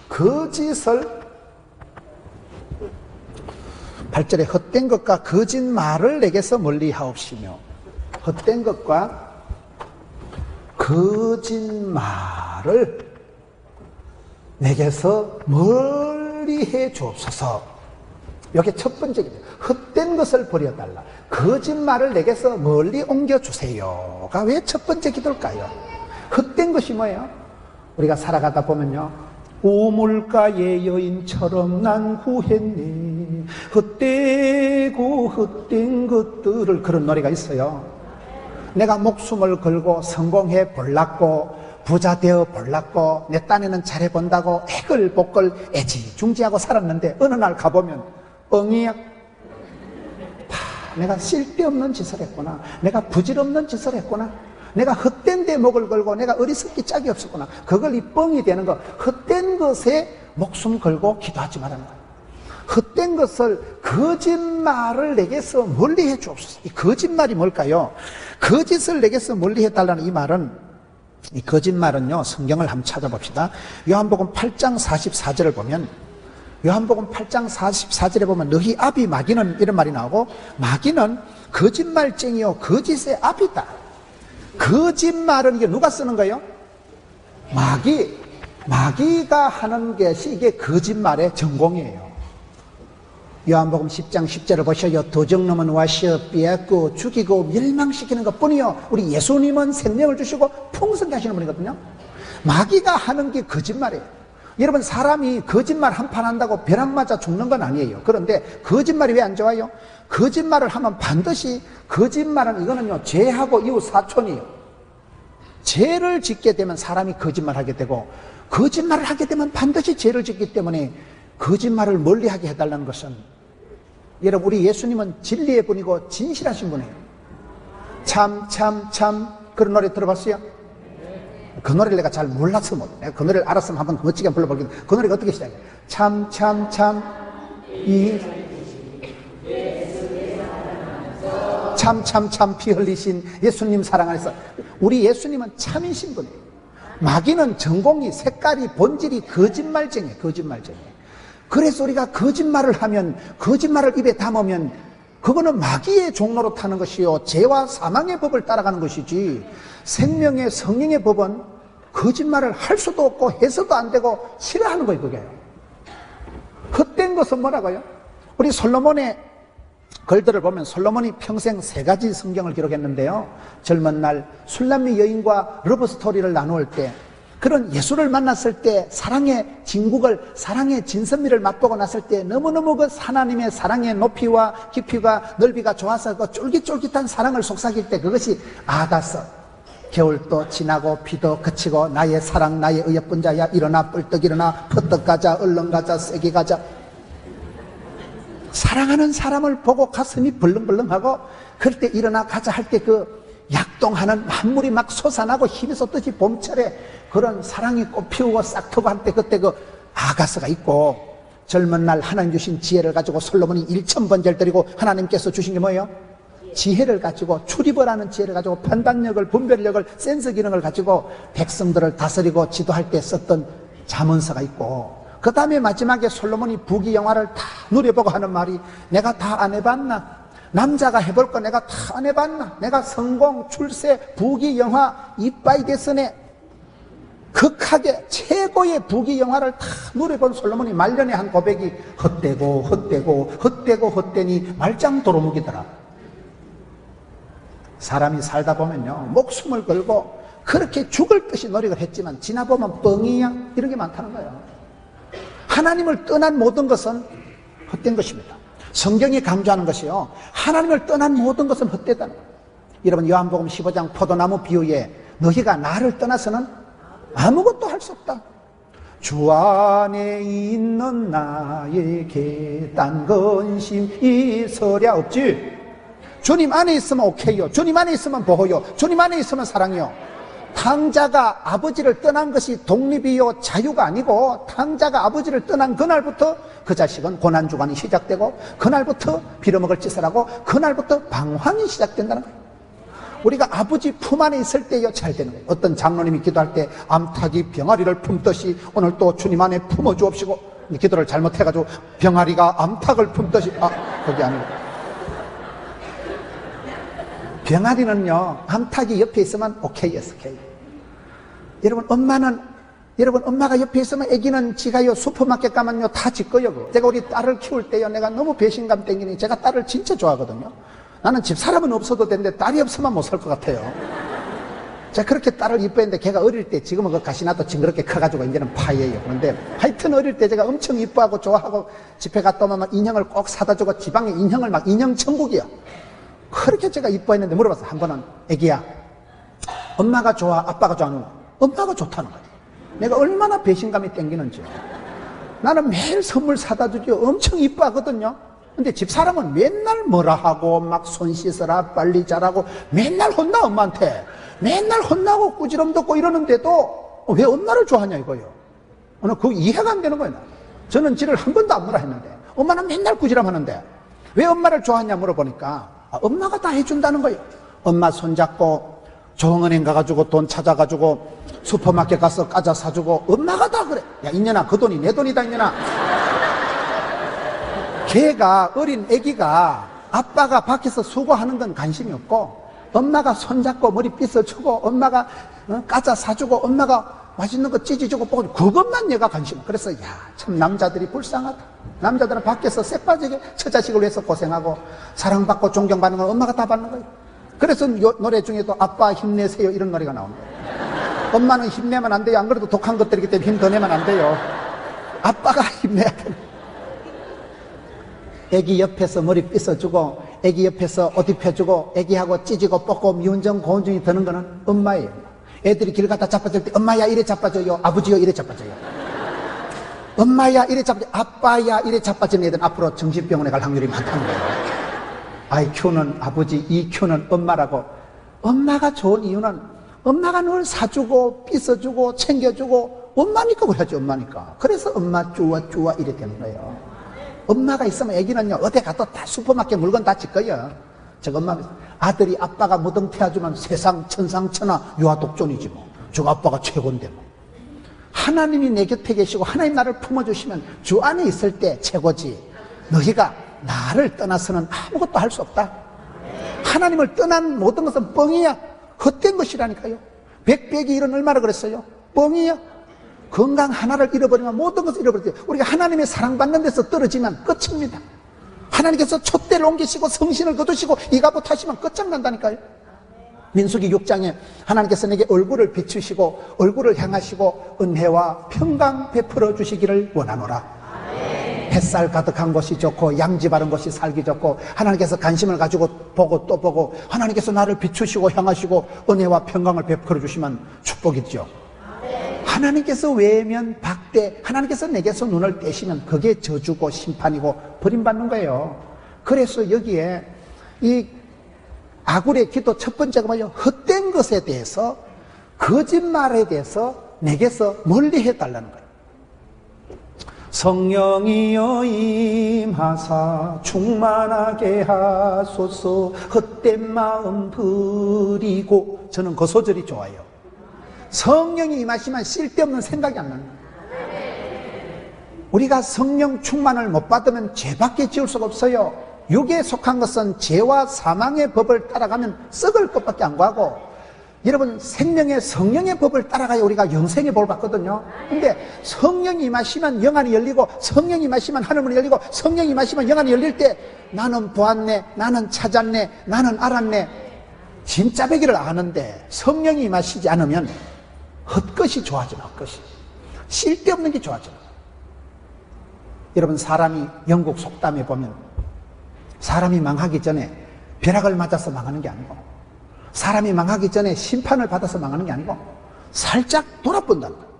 A: 거짓을, 8절에 헛된 것과 거짓말을 내게서 멀리하옵시며, 헛된 것과 거짓말을 내게서 멀리해 주옵소서. 이게 첫 번째 기도. 헛된 것을 버려달라, 거짓말을 내게서 멀리 옮겨주세요가 왜 첫 번째 기도일까요? 헛된 것이 뭐예요? 우리가 살아가다 보면요, 우물가의 여인처럼 난 구했네, 헛되고 헛된 것들을, 그런 노래가 있어요. 내가 목숨을 걸고 성공해 볼랐고 부자 되어 볼랐고 내 딴에는 잘해본다고 애걸복걸 애지중지하고 살았는데, 어느 날 가보면 엉이야. 내가 쓸데없는 짓을 했구나, 내가 부질없는 짓을 했구나, 내가 헛된 데 목을 걸고 내가 어리석기 짝이 없었구나. 그걸 이 뻥이 되는 거. 헛된 것에 목숨 걸고 기도하지 말라는 거예요. 헛된 것을, 거짓말을 내게서 멀리해 주옵소서. 이 거짓말이 뭘까요? 거짓을 내게서 멀리해 달라는 이 말은, 이 거짓말은요, 성경을 한번 찾아봅시다. 요한복음 8장 44절을 보면, 요한복음 8장 44절에 보면 너희 아비 마귀는, 이런 말이 나오고, 마귀는 거짓말쟁이요 거짓의 아비다. 거짓말은 이게 누가 쓰는 거예요? 마귀가 하는 것이 이게 거짓말의 전공이에요. 요한복음 10장 10절을 보셔요. 도적놈은 와시어 빼앗고 죽이고 멸망시키는 것뿐이요, 우리 예수님은 생명을 주시고 풍성케 하시는 분이거든요. 마귀가 하는 게 거짓말이에요. 여러분, 사람이 거짓말 한 판 한다고 벼락 맞아 죽는 건 아니에요. 그런데 거짓말이 왜 안 좋아요? 거짓말을 하면 반드시, 거짓말은 이거는요, 죄하고 이웃 사촌이에요. 죄를 짓게 되면 사람이 거짓말하게 되고, 거짓말을 하게 되면 반드시 죄를 짓기 때문에 거짓말을 멀리하게 해달라는 것은, 여러분, 우리 예수님은 진리의 분이고 진실하신 분이에요. 참 그런 노래 들어봤어요? 그 노래를 내가 잘 몰라서 못, 내가 그 노래를 알았으면 한번 멋지게 불러볼게요. 그 노래가 어떻게 시작해요? 참 피 흘리신 예수님 사랑 안에서. 우리 예수님은 참이신 분이에요. 마귀는 전공이, 색깔이, 본질이 거짓말쟁이에요. 그래서 우리가 거짓말을 하면, 거짓말을 입에 담으면 그거는 마귀의 종로로 타는 것이요, 죄와 사망의 법을 따라가는 것이지, 생명의 성령의 법은 거짓말을 할 수도 없고 해서도 안 되고 싫어하는 거예요. 그게 헛된 것은 뭐라고요? 우리 솔로몬의 글들을 보면 솔로몬이 평생 3가지 성경을 기록했는데요, 젊은 날 술람미 여인과 러브스토리를 나누을 때, 그런 예수를 만났을 때 사랑의 진국을, 사랑의 진선미를 맛보고 났을 때 너무너무 그 하나님의 사랑의 높이와 깊이가, 넓이가 좋아서 그 쫄깃쫄깃한 사랑을 속삭일 때, 그것이 아가서, 겨울도 지나고 비도 그치고 나의 사랑 나의 어여쁜 자야, 일어나 뿔떡 일어나, 퍼떡 가자, 얼른 가자, 세게 가자. 사랑하는 사람을 보고 가슴이 벌렁벌렁하고, 그럴 때 일어나 가자 할 때 그 약동하는 만물이 막 솟아나고 힘이 솟듯이 봄철에 그런 사랑이 꽃피우고 싹트고 할 때, 그때 그 아가서가 있고, 젊은 날 하나님 주신 지혜를 가지고 솔로몬이 1000번제를 드리고, 하나님께서 주신 게 뭐예요? 지혜를 가지고, 출입을 하는 지혜를 가지고, 판단력을, 분별력을, 센스 기능을 가지고 백성들을 다스리고 지도할 때 썼던 잠언서가 있고, 그 다음에 마지막에 솔로몬이 부귀영화를 다 누려보고 하는 말이, 내가 다 안 해봤나? 남자가 해볼 거 내가 다 안 해봤나? 내가 성공, 출세, 부귀영화, 이빠이 개선에 극하게 최고의 부귀영화를 다 누려본 솔로몬이 말년에 한 고백이 헛되니 말짱 도루묵이더라. 사람이 살다 보면요, 목숨을 걸고 그렇게 죽을 듯이 노력을 했지만 지나보면 뻥이야, 이런 게 많다는 거예요. 하나님을 떠난 모든 것은 헛된 것입니다. 성경이 강조하는 것이요, 하나님을 떠난 모든 것은 헛되다는 거예요. 여러분, 요한복음 15장 포도나무 비유에 너희가 나를 떠나서는 아무것도 할 수 없다. 주 안에 있는 나에게 딴 근심 있으랴 없지. 주님 안에 있으면 오케이요, 주님 안에 있으면 보호요, 주님 안에 있으면 사랑이요. 탕자가 아버지를 떠난 것이 독립이요 자유가 아니고, 탕자가 아버지를 떠난 그날부터 그 자식은 고난주간이 시작되고, 그날부터 빌어먹을 짓을 하고, 그날부터 방황이 시작된다는 거예요. 우리가 아버지 품 안에 있을 때요 잘 되는 거예요. 어떤 장로님이 기도할 때 암탉이 병아리를 품듯이 오늘 또 주님 안에 품어주옵시고, 기도를 잘못해가지고 병아리가 암탉을 품듯이, 그게 아니고, 병아리는요 암탉이 옆에 있으면 오케이였어. 여러분, 엄마가 옆에 있으면 애기는 지가요 슈퍼마켓 가면요 다 지 거요. 제가 우리 딸을 키울 때요, 내가 너무 배신감 땡기니, 제가 딸을 진짜 좋아하거든요. 나는 집사람은 없어도 되는데 딸이 없으면 못 살 것 같아요. 제가 그렇게 딸을 이뻐했는데, 걔가 어릴 때, 지금은 그 가시나도 징그럽게 커가지고 이제는 파예요. 그런데 하여튼 어릴 때 제가 엄청 이뻐하고 좋아하고, 집에 갔다 오면 인형을 꼭 사다 주고, 지방에 인형을 막, 인형 천국이야. 그렇게 제가 이뻐했는데 물어봤어. 한 번은, 애기야, 엄마가 좋아, 아빠가 좋아하는 거? 엄마가 좋다는 거야. 내가 얼마나 배신감이 땡기는지. 나는 매일 선물 사다 주죠. 엄청 이뻐하거든요. 근데 집사람은 맨날 뭐라 하고, 막 손 씻어라, 빨리 자라고, 맨날 혼나, 엄마한테. 맨날 혼나고 꾸지럼 듣고 이러는데도 왜 엄마를 좋아하냐 이거예요. 오늘 그거 이해가 안 되는 거예요. 저는 지를 한 번도 안 물어 했는데, 엄마는 맨날 꾸지람 하는데 왜 엄마를 좋아하냐 물어보니까, 엄마가 다 해준다는 거예요. 엄마 손잡고 종은행 가가지고 돈 찾아가지고 슈퍼마켓 가서 과자 사주고, 엄마가 다 그래. 야, 이년아, 그 돈이 내 돈이다, 이년아. 걔가, 어린 애기가 아빠가 밖에서 수고하는 건 관심이 없고, 엄마가 손잡고 머리 빗어주고, 엄마가 과자 사주고, 엄마가 맛있는 거 찢어주고, 뽀고, 그것만 얘가 관심. 그래서, 야, 참 남자들이 불쌍하다. 남자들은 밖에서 쎄빠지게 처자식을 위해서 고생하고, 사랑받고 존경받는 건 엄마가 다 받는 거예요. 그래서 노래 중에도 아빠 힘내세요 이런 노래가 나옵니다. 엄마는 힘내면 안 돼요. 안 그래도 독한 것들이기 때문에 힘 더 내면 안 돼요. 아빠가 힘내야 돼요. 애기 옆에서 머리 빗어주고, 애기 옆에서 옷 입혀주고, 애기하고 찢고 뽑고 미운정 고운정이 드는 거는 엄마예요. 애들이 길 가다 자빠질 때 엄마야 이래 자빠져요, 아버지요 이래 자빠져요. 엄마야 이래 자빠져요, 아빠야 이래 자빠지는 애들은 앞으로 정신병원에 갈 확률이 많다는 거예요. IQ는 아버지, EQ는 엄마라고. 엄마가 좋은 이유는 엄마가 늘 사주고 빗어주고 챙겨주고, 엄마니까 그래야지. 엄마니까. 그래서 엄마 쭈와 쭈와 이래 되는 거예요. 엄마가 있으면 애기는요 어디 가도 다 슈퍼마켓 물건 다 짓거요. 저거 엄마, 아들이 아빠가 무등태워주면 세상 천상천하 유아독존이지 뭐. 저 아빠가 최고인데 뭐. 하나님이 내 곁에 계시고 하나님 나를 품어주시면 주 안에 있을 때 최고지. 너희가 나를 떠나서는 아무것도 할 수 없다. 하나님을 떠난 모든 것은 뻥이야. 헛된 것이라니까요. 백백이 일은 얼마나 그랬어요? 뻥이야. 건강 하나를 잃어버리면 모든 것을 잃어버려요. 우리가 하나님의 사랑받는 데서 떨어지면 끝입니다. 하나님께서 촛대를 옮기시고 성신을 거두시고 이가부터 하시면 끝장난다니까요. 민수기 6장에 하나님께서 내게 얼굴을 비추시고 얼굴을 향하시고 은혜와 평강 베풀어 주시기를 원하노라. 햇살 가득한 곳이 좋고 양지 바른 곳이 살기 좋고, 하나님께서 관심을 가지고 보고 또 보고, 하나님께서 나를 비추시고 향하시고 은혜와 평강을 베풀어 주시면 축복이죠. 하나님께서 외면 박대, 하나님께서 내게서 눈을 떼시면 그게 저주고 심판이고 버림받는 거예요. 그래서 여기에 이 아굴의 기도 첫 번째가 뭐예요? 헛된 것에 대해서, 거짓말에 대해서 내게서 멀리 해달라는 거예요. 성령이여 임하사 충만하게 하소서, 헛된 마음 버리고. 저는 그 소절이 좋아요. 성령이 임하시면 쓸데없는 생각이 안 나는 거예요. 우리가 성령 충만을 못 받으면 죄밖에 지을 수가 없어요. 육에 속한 것은 죄와 사망의 법을 따라가면 썩을 것밖에 안 구하고, 여러분 생명의 성령의 법을 따라가야 우리가 영생의 복을 받거든요. 근데 성령이 임하시면 영안이 열리고, 성령이 임하시면 하늘문이 열리고, 성령이 임하시면 영안이 열릴 때 나는 보았네, 나는 찾았네, 나는 알았네, 진짜 배기를 아는데 성령이 임하시지 않으면 헛것이 좋아져요. 헛것이 쓸데없는 게 좋아져요. 여러분 사람이 영국 속담에 보면 사람이 망하기 전에 벼락을 맞아서 망하는 게 아니고, 사람이 망하기 전에 심판을 받아서 망하는 게 아니고 살짝 돌아본다는 거예요.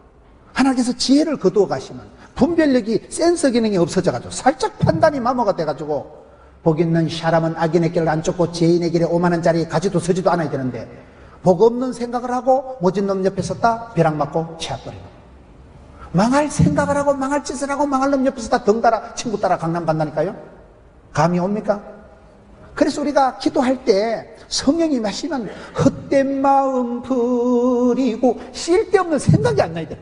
A: 하나님께서 지혜를 거두어 가시면 분별력이, 센서 기능이 없어져 가지고 살짝 판단이 마모가 돼 가지고, 복 있는 사람은 악인의 길을 안 쫓고 죄인의 길에 오만한 자리에 가지도 서지도 않아야 되는데, 복 없는 생각을 하고 모진 놈 옆에 섰다 벼락 맞고 치아버리고, 망할 생각을 하고 망할 짓을 하고 망할 놈 옆에 섰다 덩달아 친구 따라 강남 간다니까요. 감이 옵니까? 그래서 우리가 기도할 때 성령이 임하시면 헛된 마음 버리고 쓸데없는 생각이 안 나야 돼요.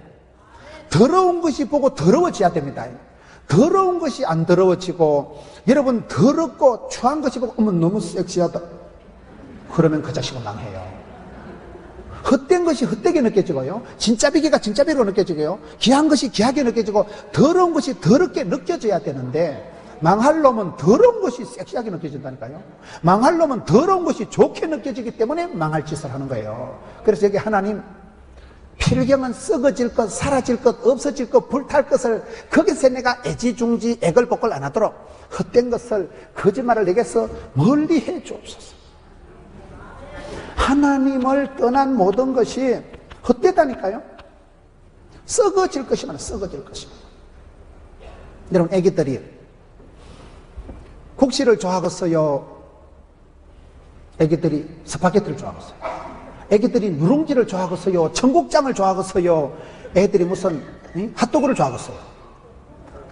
A: 더러운 것이 보고 더러워져야 됩니다. 더러운 것이 안 더러워지고, 여러분 더럽고 추한 것이 보고 어머 너무 섹시하다 그러면 그 자식은 망해요. 헛된 것이 헛되게 느껴지고요, 진짜 비계가 진짜 비로 느껴지고요, 귀한 것이 귀하게 느껴지고, 더러운 것이 더럽게 느껴져야 되는데, 망할 놈은 더러운 것이 섹시하게 느껴진다니까요. 망할 놈은 더러운 것이 좋게 느껴지기 때문에 망할 짓을 하는 거예요. 그래서 여기 하나님, 필경은 썩어질 것, 사라질 것, 없어질 것, 불탈 것을, 거기서 내가 애지중지 애걸복걸 안 하도록 헛된 것을, 거짓말을 내게서 멀리 해 주옵소서. 하나님을 떠난 모든 것이 헛되다니까요. 썩어질 것이면 썩어질 것입니다. 여러분 애기들이 국시를 좋아하겠어요? 애기들이 스파게티를 좋아하겠어요? 애기들이 누룽지를 좋아하겠어요? 청국장을 좋아하겠어요? 애들이 무슨 핫도그를 좋아하겠어요?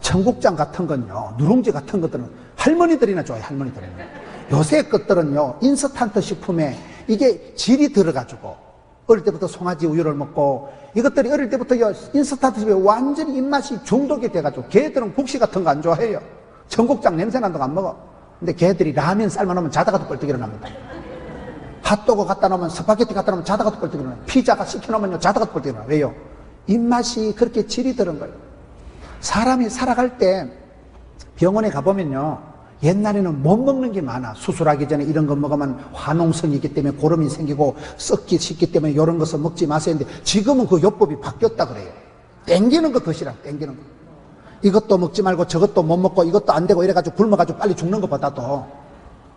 A: 청국장 같은 건요, 누룽지 같은 것들은 할머니들이나 좋아해요. 할머니들은. 요새 것들은요, 인스턴트 식품에 이게 질이 들어가지고 어릴 때부터 송아지 우유를 먹고, 이것들이 어릴 때부터 인스턴트 식품에 완전히 입맛이 중독이 돼가지고 걔들은 국시 같은 거 안 좋아해요. 청국장 냄새 난다고 안 먹어. 근데 걔들이 라면 삶아놓으면 자다가도 뻘떡 일어납니다. 핫도그 갖다 놓으면, 스파게티 갖다 놓으면 자다가 꼴 때리나, 피자가 시켜놓으면 자다가 꼴 때리나. 왜요? 입맛이 그렇게 질이 들은 거예요. 사람이 살아갈 때 병원에 가보면요, 옛날에는 못 먹는 게 많아. 수술하기 전에 이런 거 먹으면 화농성이 있기 때문에 고름이 생기고 썩기 쉽기 때문에 이런 것을 먹지 마세요 했는데, 지금은 그 요법이 바뀌었다 그래요. 땡기는 거 드시라, 땡기는 거. 이것도 먹지 말고 저것도 못 먹고 이것도 안 되고 이래가지고 굶어가지고 빨리 죽는 것보다도,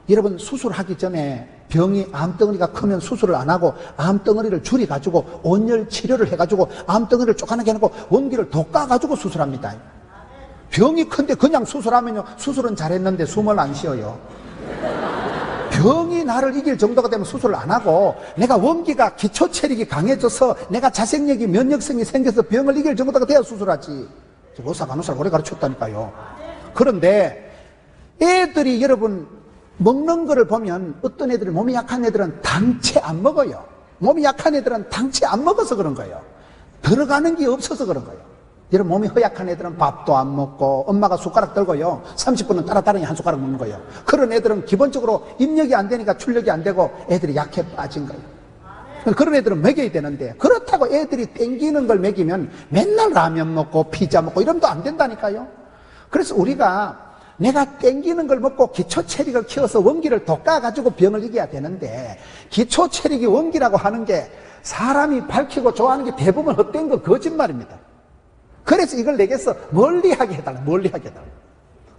A: 여러분 수술하기 전에 병이 암덩어리가 크면 수술을 안 하고 암덩어리를 줄여가지고 온열 치료를 해가지고 암덩어리를 쪼가나게 해놓고 원기를 돋가가지고 수술합니다. 병이 큰데 그냥 수술하면요, 수술은 잘했는데 숨을 안 쉬어요. 병이 나를 이길 정도가 되면 수술을 안 하고, 내가 원기가 기초 체력이 강해져서 내가 자생력이 면역성이 생겨서 병을 이길 정도가 돼야 수술하지. 의사 간호사를 오래 가르쳤다니까요. 그런데 애들이, 여러분 먹는 거를 보면 어떤 애들은, 몸이 약한 애들은 당채 안 먹어요. 몸이 약한 애들은 당채 안 먹어서 그런 거예요. 들어가는 게 없어서 그런 거예요. 여러분 몸이 허약한 애들은 밥도 안 먹고 엄마가 숟가락 들고요 30분은 따라따라니 한 숟가락 먹는 거예요. 그런 애들은 기본적으로 입력이 안 되니까 출력이 안 되고 애들이 약해 빠진 거예요. 그런 애들은 먹여야 되는데, 그렇다고 애들이 땡기는 걸 먹이면 맨날 라면 먹고 피자 먹고 이러면 또 안 된다니까요. 그래서 우리가 내가 땡기는 걸 먹고 기초 체력을 키워서 원기를 돋가가지고 병을 이겨야 되는데, 기초 체력이 원기라고 하는 게 사람이 밝히고 좋아하는 게 대부분 헛된 거 거짓말입니다. 그래서 이걸 내게서 멀리하게 해달라, 멀리하게 해달라.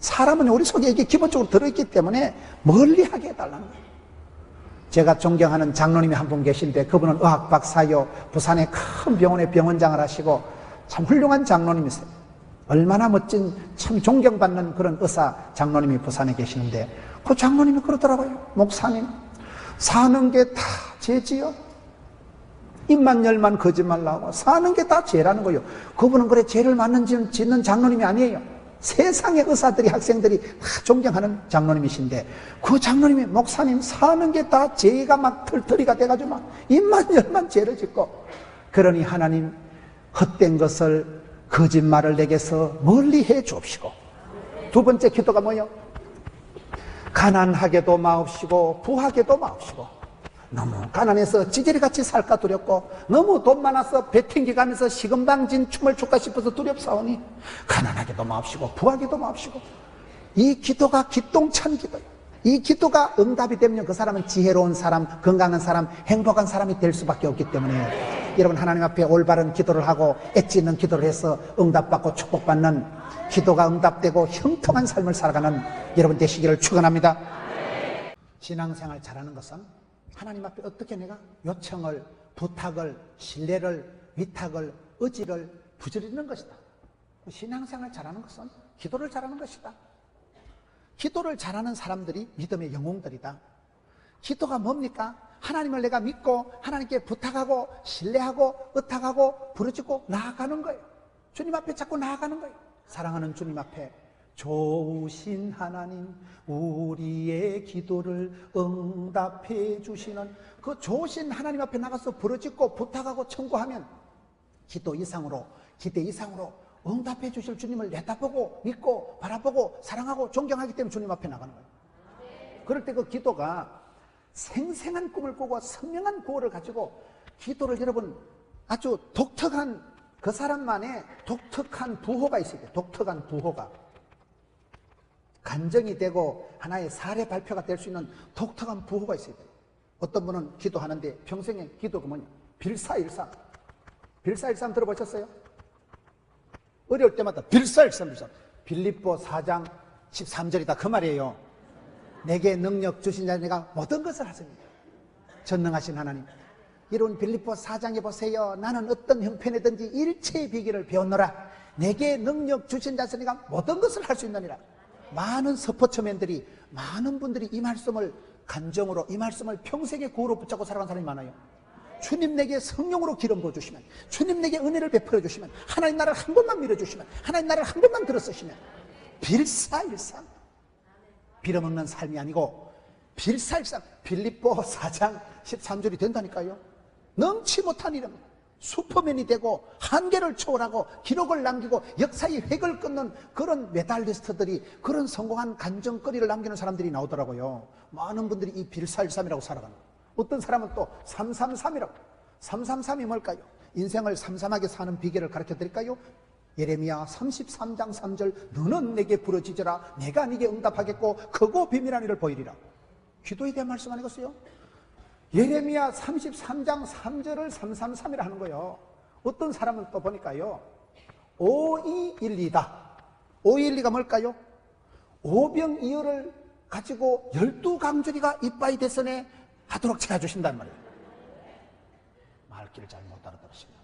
A: 사람은 우리 속에 이게 기본적으로 들어있기 때문에 멀리하게 해달라는 거예요. 제가 존경하는 장로님이 한 분 계신데, 그분은 의학 박사요, 부산의 큰 병원에 병원장을 하시고 참 훌륭한 장로님이세요. 얼마나 멋진, 참 존경받는 그런 의사 장로님이 부산에 계시는데, 그 장로님이 그러더라고요. 목사님, 사는 게 다 죄지요. 입만 열만 거짓말 나오고 사는 게 다 죄라는 거예요. 그분은 그래 죄를 많은 짓는 장로님이 아니에요. 세상의 의사들이, 학생들이 다 존경하는 장로님이신데, 그 장로님이, 목사님, 사는 게 다 죄가 막 털털이가 돼가지고 막 입만 열만 죄를 짓고, 그러니 하나님 헛된 것을, 거짓말을 내게서 멀리 해 주옵시고, 두 번째 기도가 뭐예요? 가난하게도 마옵시고 부하게도 마옵시고. 너무 가난해서 찌질이같이 살까 두렵고, 너무 돈 많아서 배 튕겨가면서 시금방진 춤을 출까 싶어서 두렵사오니 가난하게도 마옵시고 부하게도 마옵시고. 이 기도가 기똥찬 기도예요. 이 기도가 응답이 되면 그 사람은 지혜로운 사람, 건강한 사람, 행복한 사람이 될 수밖에 없기 때문에, 여러분 하나님 앞에 올바른 기도를 하고 엣지 있는 기도를 해서 응답받고 축복받는, 기도가 응답되고 형통한 삶을 살아가는 여러분 되시기를 축원합니다. 신앙생활 잘하는 것은 하나님 앞에 어떻게 내가 요청을, 부탁을, 신뢰를, 위탁을, 의지를 부지리는 것이다. 신앙생활 잘하는 것은 기도를 잘하는 것이다. 기도를 잘하는 사람들이 믿음의 영웅들이다. 기도가 뭡니까? 하나님을 내가 믿고 하나님께 부탁하고 신뢰하고 의탁하고 부르짖고 나아가는 거예요. 주님 앞에 자꾸 나아가는 거예요. 사랑하는 주님 앞에 좋으신 하나님, 우리의 기도를 응답해 주시는 그 좋으신 하나님 앞에 나가서 부르짖고 부탁하고 청구하면 기도 이상으로, 기대 이상으로 응답해 주실 주님을 내다보고 믿고 바라보고 사랑하고 존경하기 때문에 주님 앞에 나가는 거예요. 그럴 때 그 기도가 생생한 꿈을 꾸고 선명한 구호를 가지고, 기도를 여러분 아주 독특한, 그 사람만의 독특한 부호가 있어야 돼요. 독특한 부호가 간정이 되고 하나의 사례 발표가 될 수 있는 독특한 부호가 있어야 돼요. 어떤 분은 기도하는데 평생에 기도가 뭐냐? 빌사일삼. 빌사일삼 들어보셨어요? 어려울 때마다 빌사일삼. 빌립보 4장 13절이다 그 말이에요. 내게 능력 주신 자 내가 모든 것을 하십니다. 전능하신 하나님. 여러분 빌립보 4장에 보세요. 나는 어떤 형편이든지 일체의 비결을 배웠노라. 내게 능력 주신 자에서 내가 모든 것을 할 수 있느니라. 많은 서포처맨들이, 많은 분들이 이 말씀을 간정으로, 이 말씀을 평생의 구호로 붙잡고 살아가는 사람이 많아요. 주님 내게 성령으로 기름 부어주시면, 주님 내게 은혜를 베풀어 주시면, 하나님 나를 한 번만 밀어주시면, 하나님 나를 한 번만 들어쓰시면, 빌사일삼. 빌어먹는 삶이 아니고 빌사일삼. 빌립보 4장 13절이 된다니까요. 넘치 못한 이름, 슈퍼맨이 되고 한계를 초월하고 기록을 남기고 역사의 획을 끊는 그런 메달리스트들이, 그런 성공한 간정거리를 남기는 사람들이 나오더라고요. 많은 분들이 이 빌사일삼이라고 살아가는 거예요. 어떤 사람은 또 333이라고. 333이 뭘까요? 인생을 삼삼하게 사는 비결을 가르쳐 드릴까요? 예레미야 33장 3절, 너는 내게 부르짖으라 내가 네게 응답하겠고 크고 비밀한 일을 보이리라. 기도에 대한 말씀 아니겠어요? 예레미야 33장 3절을 333이라 하는 거예요. 어떤 사람은 또 보니까요 5212다. 5212가 뭘까요? 오병이어를 가지고 12강조리가 이빠이 대선에 하도록 찾아주신단 말이에요. 말귀를 잘 못 알아들으시면.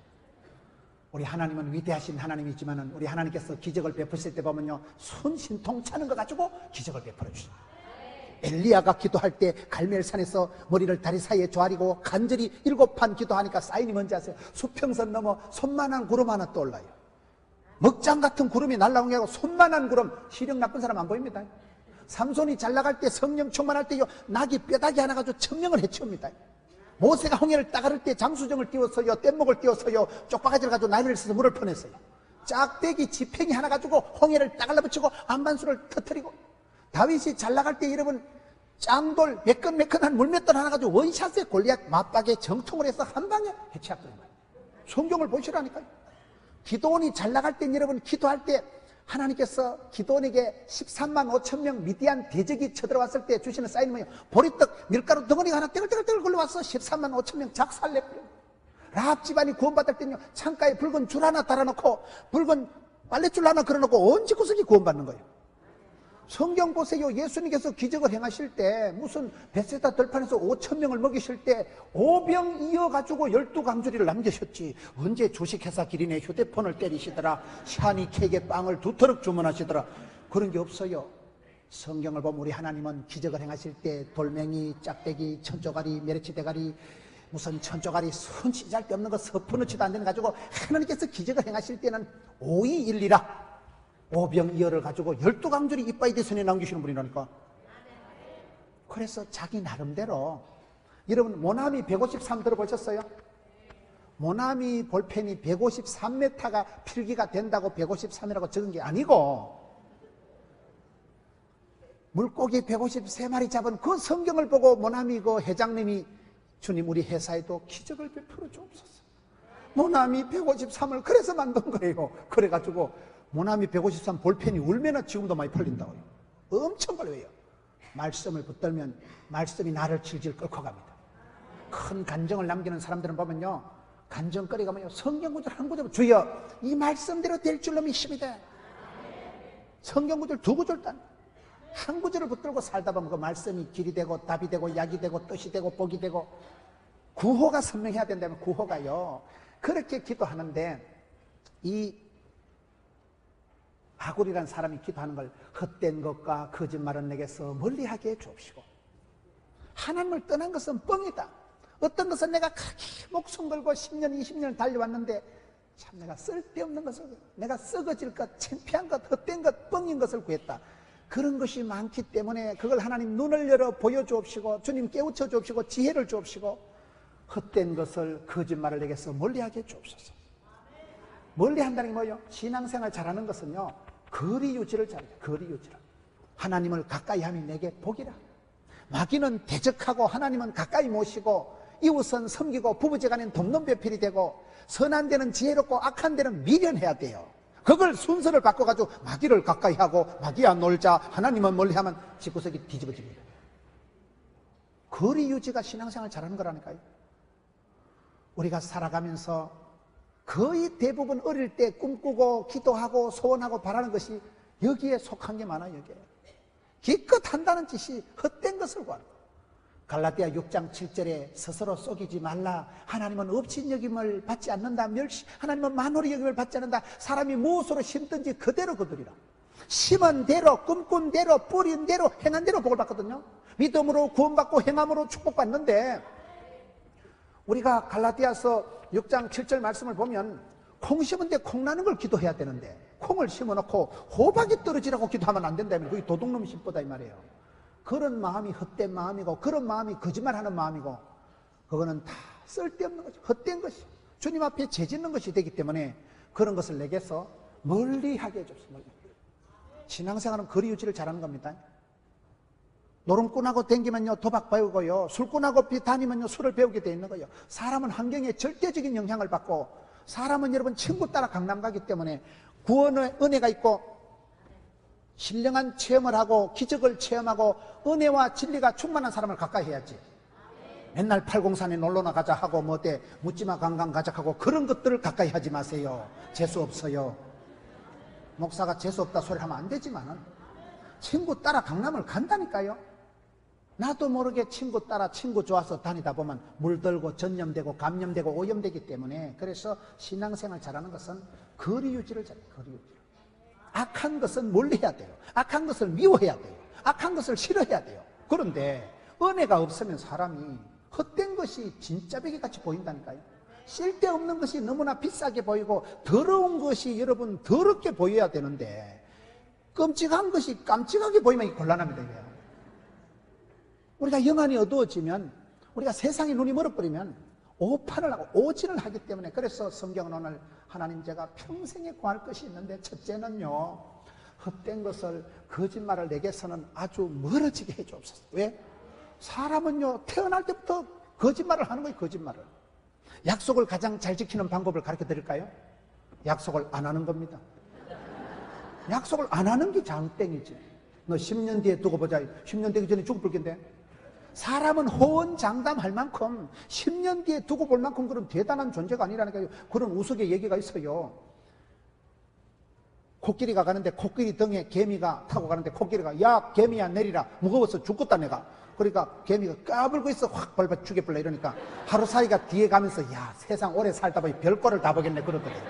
A: 우리 하나님은 위대하신 하나님이지만 우리 하나님께서 기적을 베푸실 때 보면요 순신통차는 거 가지고 기적을 베풀어 주십니다. 엘리야가 기도할 때 갈멜산에서 머리를 다리 사이에 조아리고 간절히 7판 기도하니까 사인이 뭔지 아세요? 수평선 넘어 손만한 구름 하나 떠올라요. 먹장 같은 구름이 날라온 게 아니고 손만한 구름. 시력 나쁜 사람 안 보입니다. 삼손이 잘 나갈 때 성령 충만할 때요 낙이 뼈다귀 하나 가지고 천명을 해치웁니다. 모세가 홍해를 따가를 때 장수정을 띄웠어요. 뗏목을 띄웠어요. 쪽바가지를 가지고 나비를 써서 물을 퍼냈어요. 짝대기 지팽이 하나 가지고 홍해를 따갈라 붙이고 안반수를 터뜨리고, 다윗이 잘 나갈 때 여러분 짱돌 매끈매끈한 물맷돌 하나 가지고 원샷에 골리앗 맞박에 정통을 해서 한 방에 해치웠거든요. 성경을 보시라니까요. 기도원이 잘 나갈 때 여러분 기도할 때 하나님께서 기도원에게 13만 5천 명 미디안 대적이 쳐들어왔을 때 주시는 사인이 뭐예요? 보리떡 밀가루 덩어리가 하나 떼글떼글 굴러와서 13만 5천 명 작살냈고요. 라합 집안이 구원받을 때는요 창가에 붉은 줄 하나 달아놓고 붉은 빨랫줄 하나 걸어놓고 온 집구석이 구원받는 거예요. 성경 보세요. 예수님께서 기적을 행하실 때 무슨 베세다 들판에서 5천 명을 먹이실 때 오병 이어가지고 12강조리를 남기셨지. 언제 주식회사 기린에 휴대폰을 때리시더라, 샤니 케이크에 빵을 2트럭 주문하시더라. 그런 게 없어요. 성경을 보면 우리 하나님은 기적을 행하실 때 돌멩이, 짝대기, 천조가리, 메르치 대가리, 무슨 천조가리 손치잘 데 없는 거 서푸너치도 안 되는 가지고 하나님께서 기적을 행하실 때는 5212라 오병이어를 가지고 12강조리 이빠이 대선에 남기시는 분이라니까. 그래서 자기 나름대로, 여러분 모나미 153 들어보셨어요? 모나미 볼펜이 153m가 필기가 된다고 153이라고 적은 게 아니고 물고기 153마리 잡은 그 성경을 보고 모나미 그 회장님이 주님 우리 회사에도 기적을 베풀어 주옵소서. 모나미 153을 그래서 만든 거예요. 그래가지고 모나미 153 볼펜이 울면은 지금도 많이 팔린다고요. 엄청 걸려요. 말씀을 붙들면 말씀이 나를 질질 끌고 갑니다. 큰 간정을 남기는 사람들은 보면요 간정거리가 뭐예요? 성경 구절 한 구절, 주여 이 말씀대로 될 줄로 믿습니다. 성경 구절 2구절 단 한 구절을 붙들고 살다 보면 그 말씀이 길이 되고 답이 되고 약이 되고 뜻이 되고 복이 되고 구호가 선명해야 된다면 구호가요. 그렇게 기도하는데 이 아굴이라는 사람이 기도하는 걸 헛된 것과 거짓말은 내게서 멀리하게 해 주옵시고, 하나님을 떠난 것은 뻥이다. 어떤 것은 내가 크게 목숨 걸고 10년 20년을 달려왔는데 참 내가 쓸데없는 것을, 내가 썩어질 것, 창피한 것, 헛된 것, 뻥인 것을 구했다. 그런 것이 많기 때문에 그걸 하나님 눈을 열어 보여주옵시고 주님 깨우쳐 주옵시고 지혜를 주옵시고 헛된 것을, 거짓말을 내게서 멀리하게 해 주옵소서. 멀리한다는 게 뭐예요? 신앙생활 잘하는 것은요 거리 유지를 잘해요. 거리 유지를. 하나님을 가까이 함이 내게 복이라. 마귀는 대적하고 하나님은 가까이 모시고 이웃은 섬기고 부부지간엔 돕는배필이 되고 선한 데는 지혜롭고 악한 데는 미련해야 돼요. 그걸 순서를 바꿔가지고 마귀를 가까이 하고 마귀야 놀자 하나님은 멀리하면 집구석이 뒤집어집니다. 거리 유지가 신앙생활 잘하는 거라니까요. 우리가 살아가면서 거의 대부분 어릴 때 꿈꾸고 기도하고 소원하고 바라는 것이 여기에 속한 게 많아요. 여기에 기껏 한다는 짓이 헛된 것을 구하는 거예요. 갈라디아 6장 7절에 스스로 속이지 말라. 하나님은 업신여김을 받지 않는다. 하나님은 만홀히 여김을 받지 않는다. 사람이 무엇으로 심든지 그대로 거두리라. 심은 대로, 꿈꾼 대로, 뿌린 대로, 행한 대로 복을 받거든요. 믿음으로 구원받고 행함으로 축복받는데, 우리가 갈라디아서 6장 7절 말씀을 보면 콩 심은데 콩 나는 걸 기도해야 되는데 콩을 심어놓고 호박이 떨어지라고 기도하면 안 된다면 그게 도둑놈이 심보다 이 말이에요. 그런 마음이 헛된 마음이고 그런 마음이 거짓말하는 마음이고 그거는 다 쓸데없는 것이, 헛된 것이, 주님 앞에 죄짓는 것이 되기 때문에 그런 것을 내게서 멀리하게 해줬습니다. 신앙생활은 거리 유지를 잘하는 겁니다. 노름꾼하고 댕기면요 도박 배우고요, 술꾼하고 다니면요 술을 배우게 돼 있는 거예요. 사람은 환경에 절대적인 영향을 받고, 사람은 여러분 친구 따라 강남 가기 때문에 구원의 은혜가 있고 신령한 체험을 하고 기적을 체험하고 은혜와 진리가 충만한 사람을 가까이 해야지. 맨날 팔공산에 놀러나 가자 하고 뭐 어때 묻지마 관광 가자 하고 그런 것들을 가까이 하지 마세요. 재수 없어요. 목사가 재수 없다 소리 하면 안 되지만은 친구 따라 강남을 간다니까요. 나도 모르게 친구 따라 친구 좋아서 다니다 보면 물들고 전염되고 감염되고 오염되기 때문에, 그래서 신앙생활 잘하는 것은 거리 유지를 잘해요. 거리 유지를. 악한 것은 멀리해야 돼요. 악한 것을 미워해야 돼요. 악한 것을 싫어해야 돼요. 그런데 은혜가 없으면 사람이 헛된 것이 진짜 베개같이 보인다니까요. 쓸데없는 것이 너무나 비싸게 보이고 더러운 것이 여러분 더럽게 보여야 되는데 끔찍한 것이 깜찍하게 보이면 곤란합니다. 이게요. 우리가 영안이 어두워지면, 우리가 세상에 눈이 멀어버리면 오판을 하고 오진을 하기 때문에, 그래서 성경은 오늘 하나님 제가 평생에 구할 것이 있는데, 첫째는요 헛된 것을, 거짓말을 내게서는 아주 멀어지게 해주옵소서. 왜? 사람은요 태어날 때부터 거짓말을 하는 거예요. 거짓말을. 약속을 가장 잘 지키는 방법을 가르쳐 드릴까요? 약속을 안 하는 겁니다. 약속을 안 하는 게 장땡이지. 너 10년 뒤에 두고 보자. 10년 되기 전에 죽을 텐데. 사람은 호언장담할 만큼 10년 뒤에 두고 볼 만큼 그런 대단한 존재가 아니라니까요. 그런 우스개 얘기가 있어요. 코끼리가 가는데 코끼리 등에 개미가 타고 가는데 코끼리가 야 개미야 내리라, 무거워서 죽겠다 내가. 그러니까 개미가 까불고 있어. 확 밟아 죽여버려. 이러니까 하루살이가 뒤에 가면서 야 세상 오래 살다 보니 별꼴을 다 보겠네 그러더래요.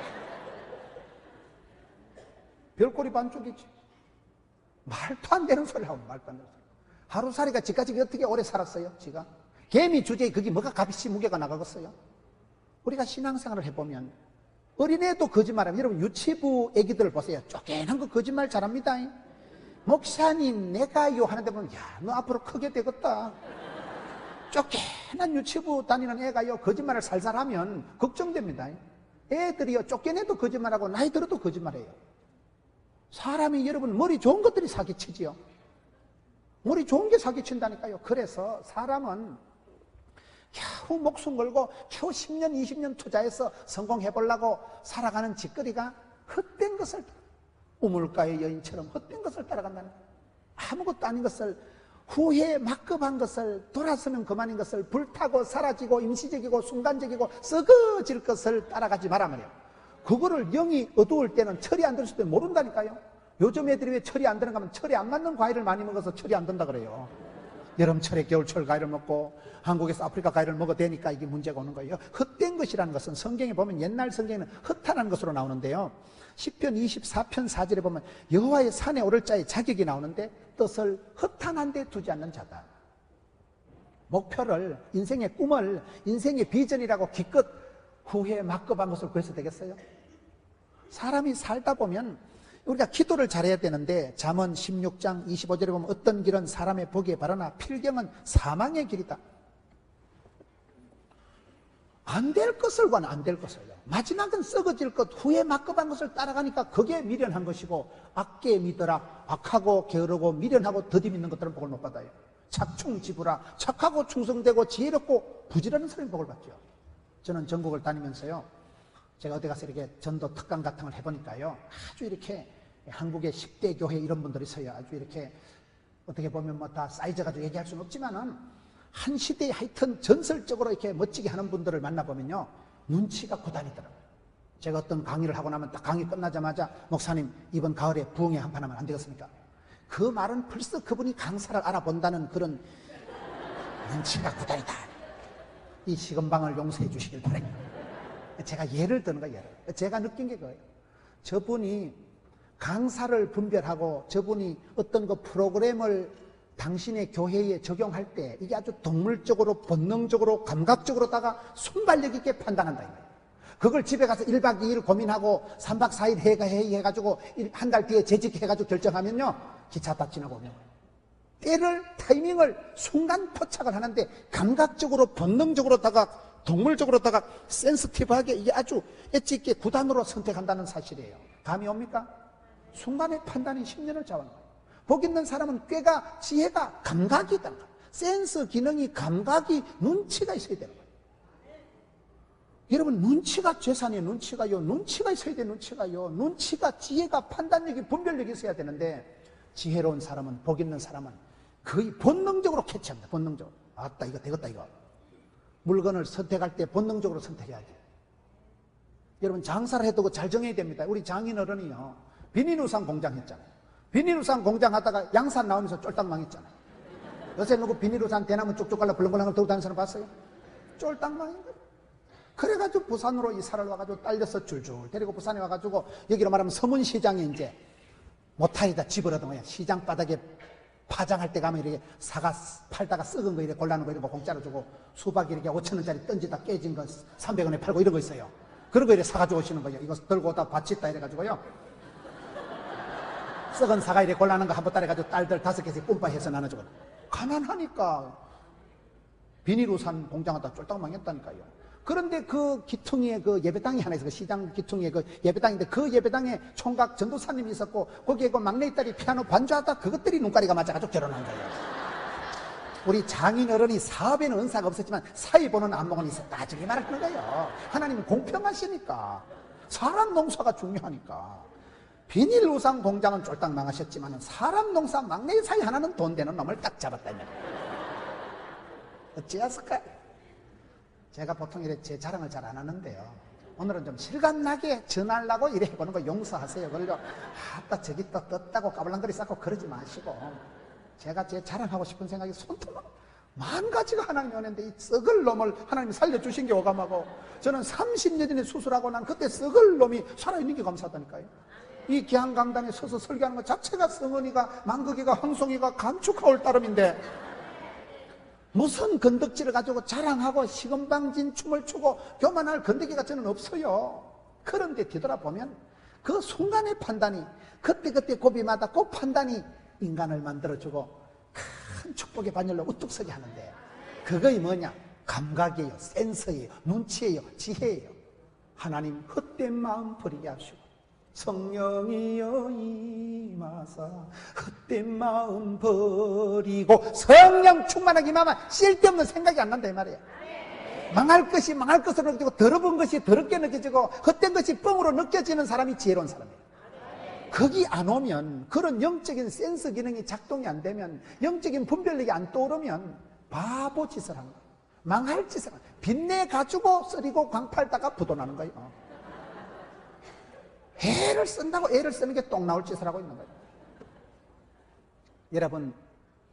A: 별꼴이 반쪽이지. 말도 안 되는 소리 하고 말도 안 되는 소리. 하루살이가 지금까지 어떻게 오래 살았어요? 지가 개미 주제에 그게 뭐가 값이 무게가 나가겠어요? 우리가 신앙생활을 해보면 어린애도 거짓말하면, 여러분 유치부 애기들 보세요. 쪼개난 거 거짓말 잘합니다. 목사님 내가요 하는데 보면 야 너 앞으로 크게 되겠다. 쪼개난 유치부 다니는 애가요 거짓말을 살살하면 걱정됩니다. 애들이요 쫓겨내도 거짓말하고 나이 들어도 거짓말해요. 사람이 여러분 머리 좋은 것들이 사기치지요. 머리 좋은 게 사기친다니까요. 그래서 사람은 겨우 목숨 걸고 겨우 10년 20년 투자해서 성공해보려고 살아가는 짓거리가 헛된 것을, 우물가의 여인처럼 헛된 것을 따라간다는 거예요. 아무것도 아닌 것을, 후회에 막급한 것을, 돌아서면 그만인 것을, 불타고 사라지고 임시적이고 순간적이고 썩어질 것을 따라가지 말아 말이에요. 그거를 영이 어두울 때는 철이 안 들었을 때 모른다니까요. 요즘 애들이 왜 철이 안 드는가 하면 철이 안 맞는 과일을 많이 먹어서 철이 안 든다 그래요. 여름철에 겨울철 과일을 먹고 한국에서 아프리카 과일을 먹어도 되니까 이게 문제가 오는 거예요. 헛된 것이라는 것은 성경에 보면, 옛날 성경에는 허탄한 것으로 나오는데요, 시편 24편 4절에 보면 여호와의 산에 오를 자의 자격이 나오는데 뜻을 허탄한 데 두지 않는 자다. 목표를, 인생의 꿈을, 인생의 비전이라고 기껏 후회에 막급한 것을 구해서 되겠어요? 사람이 살다 보면 우리가 기도를 잘해야 되는데, 잠언 16장 25절에 보면 어떤 길은 사람의 보기에 바르나 필경은 사망의 길이다. 안 될 것을 구하는, 안 될 것을요. 마지막은 썩어질 것, 후에 막급한 것을 따라가니까 그게 미련한 것이고, 악계 미더라, 악하고 게으르고 미련하고 더디 믿는 것들은 복을 못 받아요. 착충지부라, 착하고 충성되고 지혜롭고 부지런한 사람이 복을 받죠. 저는 전국을 다니면서요, 제가 어디 가서 이렇게 전도 특강 같은 걸 해보니까요, 아주 이렇게 한국의 10대 교회 이런 분들이 있어요. 아주 이렇게 어떻게 보면 뭐 다 사이즈 가지고 얘기할 수는 없지만은 한 시대에 하여튼 전설적으로 이렇게 멋지게 하는 분들을 만나보면요, 눈치가 고단이더라고요. 제가 어떤 강의를 하고 나면 딱 강의 끝나자마자 목사님 이번 가을에 부흥회 한 판 하면 안 되겠습니까? 그 말은 벌써 그분이 강사를 알아본다는 그런 눈치가 고단이다. 이 시건방을 용서해 주시길 바랍니다. 제가 예를 드는 거예요. 제가 느낀 게 그거예요. 저분이 강사를 분별하고 저분이 어떤 그 프로그램을 당신의 교회에 적용할 때 이게 아주 동물적으로 본능적으로 감각적으로다가 순발력 있게 판단한다. 그걸 집에 가서 1박 2일 고민하고 3박 4일 회의해가지고 한 달 뒤에 재직해가지고 결정하면요, 기차 딱 지나고 오면 때를, 타이밍을 순간 포착을 하는데 감각적으로 본능적으로다가 동물적으로다가 센스티브하게 이게 아주 엣지 있게 구단으로 선택한다는 사실이에요. 감이 옵니까? 순간의 판단이 10년을 잡아놓은 거예요. 복 있는 사람은 꾀가, 지혜가, 감각이 있다는 거예요. 센스 기능이, 감각이, 눈치가 있어야 되는 거예요. 여러분, 눈치가 재산이에요. 눈치가요. 눈치가 있어야 돼요. 눈치가요. 눈치가, 지혜가, 판단력이, 분별력이 있어야 되는데, 지혜로운 사람은, 복 있는 사람은 거의 본능적으로 캐치합니다. 본능적으로. 아따, 이거 되겠다, 이거. 물건을 선택할 때 본능적으로 선택해야 돼요. 여러분, 장사를 해도 잘 정해야 됩니다. 우리 장인 어른이요, 비닐우산 공장 했잖아요. 비닐우산 공장 하다가 양산 나오면서 쫄딱 망했잖아요. 요새 누구 비닐우산 대나무 쭉쭉 갈라 벌렁벌렁 들고 다니는 사람 봤어요? 쫄딱 망인 거예요. 그래가지고 부산으로 이사를 와가지고 딸려서 줄줄 데리고 부산에 와가지고, 여기로 말하면 서문시장에 이제 모타리다 집을 얻은 거야. 시장 바닥에 파장할 때 가면 이렇게 사과 팔다가 썩은 거 이렇게 골라놓은 거 이런 거 공짜로 주고, 수박 이렇게 5,000원짜리 던지다 깨진 거 300원에 팔고 이런 거 있어요. 그런 거 이렇게 사가지고 오시는 거예요. 이거 들고 오다 바치다 이래가지고요, 썩은 사과 이렇게 골라놓은 거 한 번 따라가지고 딸들 5개씩 뿜빠해서 나눠주고. 가난하니까 비닐우산 공장하다 쫄딱 망했다니까요. 그런데 그 기퉁이에 그 예배당이 하나 있어. 그 시장 기퉁이에 그 예배당인데, 그 예배당에 총각 전도사님이 있었고, 거기에 그 막내 딸이 피아노 반주하다 그것들이 눈가리가 맞아가지고 결혼한 거예요. 우리 장인 어른이 사업에는 은사가 없었지만 사회 보는 안목은 있었다. 나중에 말할 거예요. 하나님은 공평하시니까, 사람 농사가 중요하니까. 비닐우산 공장은 쫄딱 망하셨지만 사람 농사 막내 사이 하나는 돈 되는 놈을 딱 잡았다면 어찌했을까요? 제가 보통 이렇게 제 자랑을 잘 안 하는데요, 오늘은 좀 실감나게 전하려고 이래 해보는 거 용서하세요. 그러죠? 아따 저기 또 떴다고 까불랑거리 쌓고 그러지 마시고, 제가 제 자랑하고 싶은 생각이 손톱만 만 가지가 하나님이 오는데, 이 썩을 놈을 하나님이 살려주신 게 오감하고, 저는 30년 전에 수술하고 난 그때 썩을 놈이 살아있는 게 감사하다니까요. 이 귀한 강단에 서서 설교하는 것 자체가 성은이가, 망극이가, 황송이가 감축하올 따름인데, 무슨 건덕지를 가지고 자랑하고 시금방진 춤을 추고 교만할 건더기가 저는 없어요. 그런데 뒤돌아보면 그 순간의 판단이, 그때그때 고비마다 그 판단이 인간을 만들어주고 큰 축복의 반열로 우뚝 서게 하는데, 그거이 뭐냐? 감각이에요. 센서예요. 눈치예요. 지혜예요. 하나님 헛된 마음 버리게 하시고, 성령이여 임하사 헛된 마음 버리고, 성령 충만하게 임하면 쓸데없는 생각이 안 난다 이 말이에요. 망할 것이 망할 것으로 느껴지고, 더러운 것이 더럽게 느껴지고, 헛된 것이 뻥으로 느껴지는 사람이 지혜로운 사람이에요. 거기 안 오면, 그런 영적인 센스 기능이 작동이 안 되면, 영적인 분별력이 안 떠오르면 바보 짓을 하는 거예요. 망할 짓을 하는 거예요. 빚내 가지고 썰이고 광팔다가 부도나는 거예요. 애를 쓴다고 애를 쓰는 게 똥 나올 짓을 하고 있는 거예요. 여러분,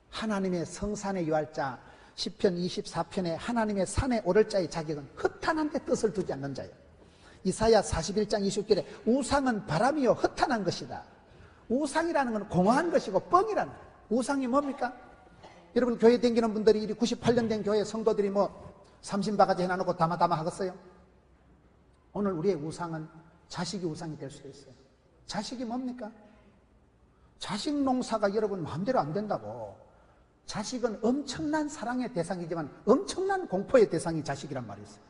A: 하나님의 성산에 유할 자, 시편 24편에 하나님의 산에 오를 자의 자격은 허탄한 데 뜻을 두지 않는 자예요. 이사야 41장 20절에 우상은 바람이요 허탄한 것이다. 우상이라는 건 공허한 것이고 뻥이라는 거예요. 우상이 뭡니까? 여러분, 교회 다니는 분들이 98년 된 교회 성도들이 뭐 30바가지 해놔놓고 담아담아 하겠어요? 오늘 우리의 우상은 자식이 우상이 될 수도 있어요. 자식이 뭡니까? 자식 농사가 여러분 마음대로 안 된다고. 자식은 엄청난 사랑의 대상이지만 엄청난 공포의 대상이 자식이란 말이 있어요.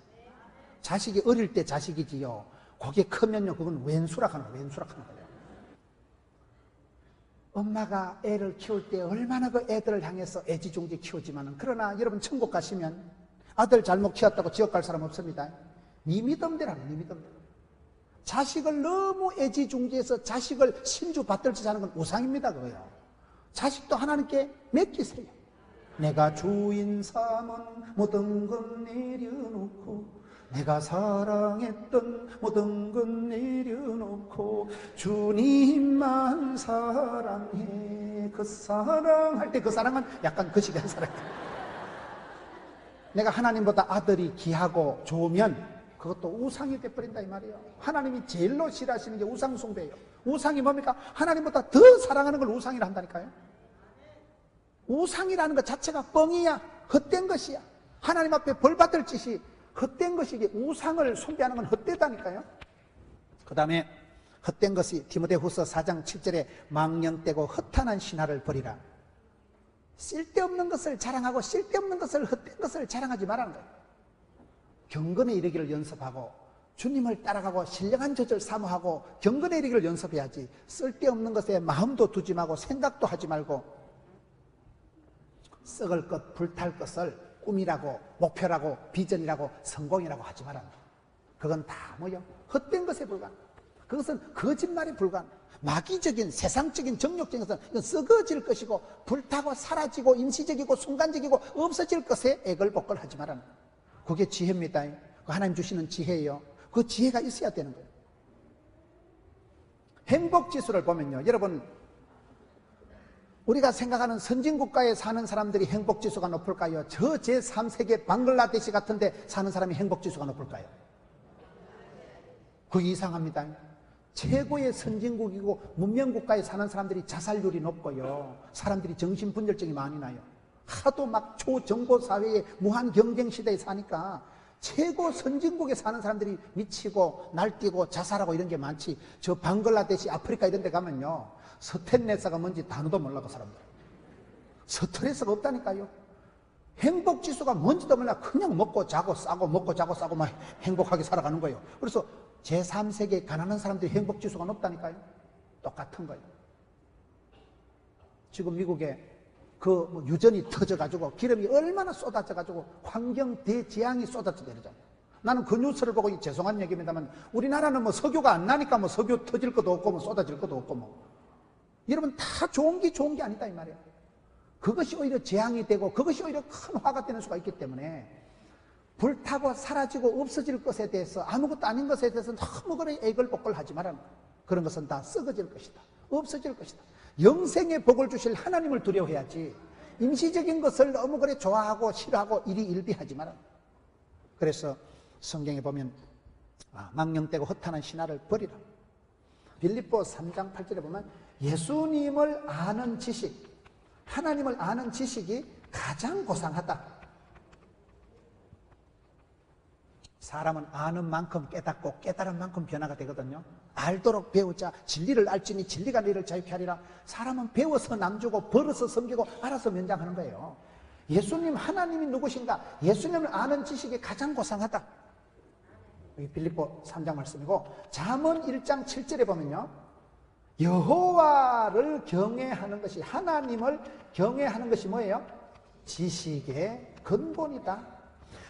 A: 자식이 어릴 때 자식이지요, 그게 크면요 그건 왼수락하는 거예요. 왼수락하는 거예요. 엄마가 애를 키울 때 얼마나 그 애들을 향해서 애지중지 키우지만은, 그러나 여러분 천국 가시면 아들 잘못 키웠다고 지옥 갈 사람 없습니다. 네 믿음대로는 네 믿음대로. 자식을 너무 애지중지해서 자식을 신주 받들지 하는 건 우상입니다. 그거요. 자식도 하나님께 맡기세요. 내가 주인 삼은 모든 것 내려놓고, 내가 사랑했던 모든 것 내려놓고 주님만 사랑해. 그 사랑할 때 그 사랑은 약간 거시기한 사랑이에요. 내가 하나님보다 아들이 귀하고 좋으면 그것도 우상이 돼버린다 이 말이에요. 하나님이 제일로 싫어하시는 게 우상 숭배예요. 우상이 뭡니까? 하나님보다 더 사랑하는 걸 우상이라 한다니까요. 우상이라는 것 자체가 뻥이야. 헛된 것이야. 하나님 앞에 벌 받을 짓이 헛된 것이지, 우상을 숭배하는 건 헛되다니까요. 그 다음에 헛된 것이 디모데후서 4장 7절에 망령되고 허탄한 신화를 버리라. 쓸데없는 것을 자랑하고 쓸데없는 것을, 헛된 것을 자랑하지 말라는 거예요. 경건에 이르기를 연습하고 주님을 따라가고 신령한 젖을 사모하고 경건내리기를 연습해야지. 쓸데없는 것에 마음도 두지 말고 생각도 하지 말고 썩을 것, 불탈 것을 꿈이라고 목표라고 비전이라고 성공이라고 하지 마라. 그건 다 뭐요? 헛된 것에 불과한, 그것은 거짓말에 불과한, 마귀적인 세상적인 정욕적인 것은 이건 썩어질 것이고 불타고 사라지고 임시적이고 순간적이고 없어질 것에 애걸복걸 하지 마라. 그게 지혜입니다. 하나님 주시는 지혜예요. 그 지혜가 있어야 되는 거예요. 행복지수를 보면요, 여러분, 우리가 생각하는 선진국가에 사는 사람들이 행복지수가 높을까요? 저 제3세계 방글라데시 같은 데 사는 사람이 행복지수가 높을까요? 그게 이상합니다. 최고의 선진국이고 문명국가에 사는 사람들이 자살률이 높고요, 사람들이 정신분열증이 많이 나요. 하도 막 초정보사회에 무한 경쟁시대에 사니까 최고 선진국에 사는 사람들이 미치고 날뛰고 자살하고 이런 게 많지, 저 방글라데시 아프리카 이런 데 가면요, 스트레스가 뭔지 단어도 몰라. 그 사람들 스트레스가 없다니까요. 행복지수가 뭔지도 몰라. 그냥 먹고 자고 싸고 먹고 자고 싸고 막 행복하게 살아가는 거예요. 그래서 제3세계 가난한 사람들이 행복지수가 높다니까요. 똑같은 거예요. 지금 미국에 그 유전이 터져가지고 기름이 얼마나 쏟아져가지고 환경 대재앙이 쏟아져 내리잖아요. 나는 그 뉴스를 보고 죄송한 얘기입니다만 우리나라는 뭐 석유가 안 나니까 뭐 석유 터질 것도 없고 뭐 쏟아질 것도 없고 뭐, 여러분 다 좋은 게 아니다 이 말이에요. 그것이 오히려 재앙이 되고 그것이 오히려 큰 화가 되는 수가 있기 때문에 불타고 사라지고 없어질 것에 대해서, 아무것도 아닌 것에 대해서 너무 그래 애걸복걸 하지 말아라. 그런 것은 다 썩어질 것이다, 없어질 것이다. 영생의 복을 주실 하나님을 두려워해야지 임시적인 것을 너무 그래 좋아하고 싫어하고 일희일비하지 마라. 그래서 성경에 보면 망령되고 허탄한 신화를 버리라. 빌립보 3장 8절에 보면 예수님을 아는 지식, 하나님을 아는 지식이 가장 고상하다. 사람은 아는 만큼 깨닫고 깨달은 만큼 변화가 되거든요. 알도록 배우자, 진리를 알지니 진리가 너희를 자유케 하리라. 사람은 배워서 남주고 벌어서 섬기고 알아서 면장하는 거예요. 예수님, 하나님이 누구신가, 예수님을 아는 지식이 가장 고상하다. 여기 빌립보 3장 말씀이고, 잠언 1장 7절에 보면요, 여호와를 경외하는 것이, 하나님을 경외하는 것이 뭐예요? 지식의 근본이다.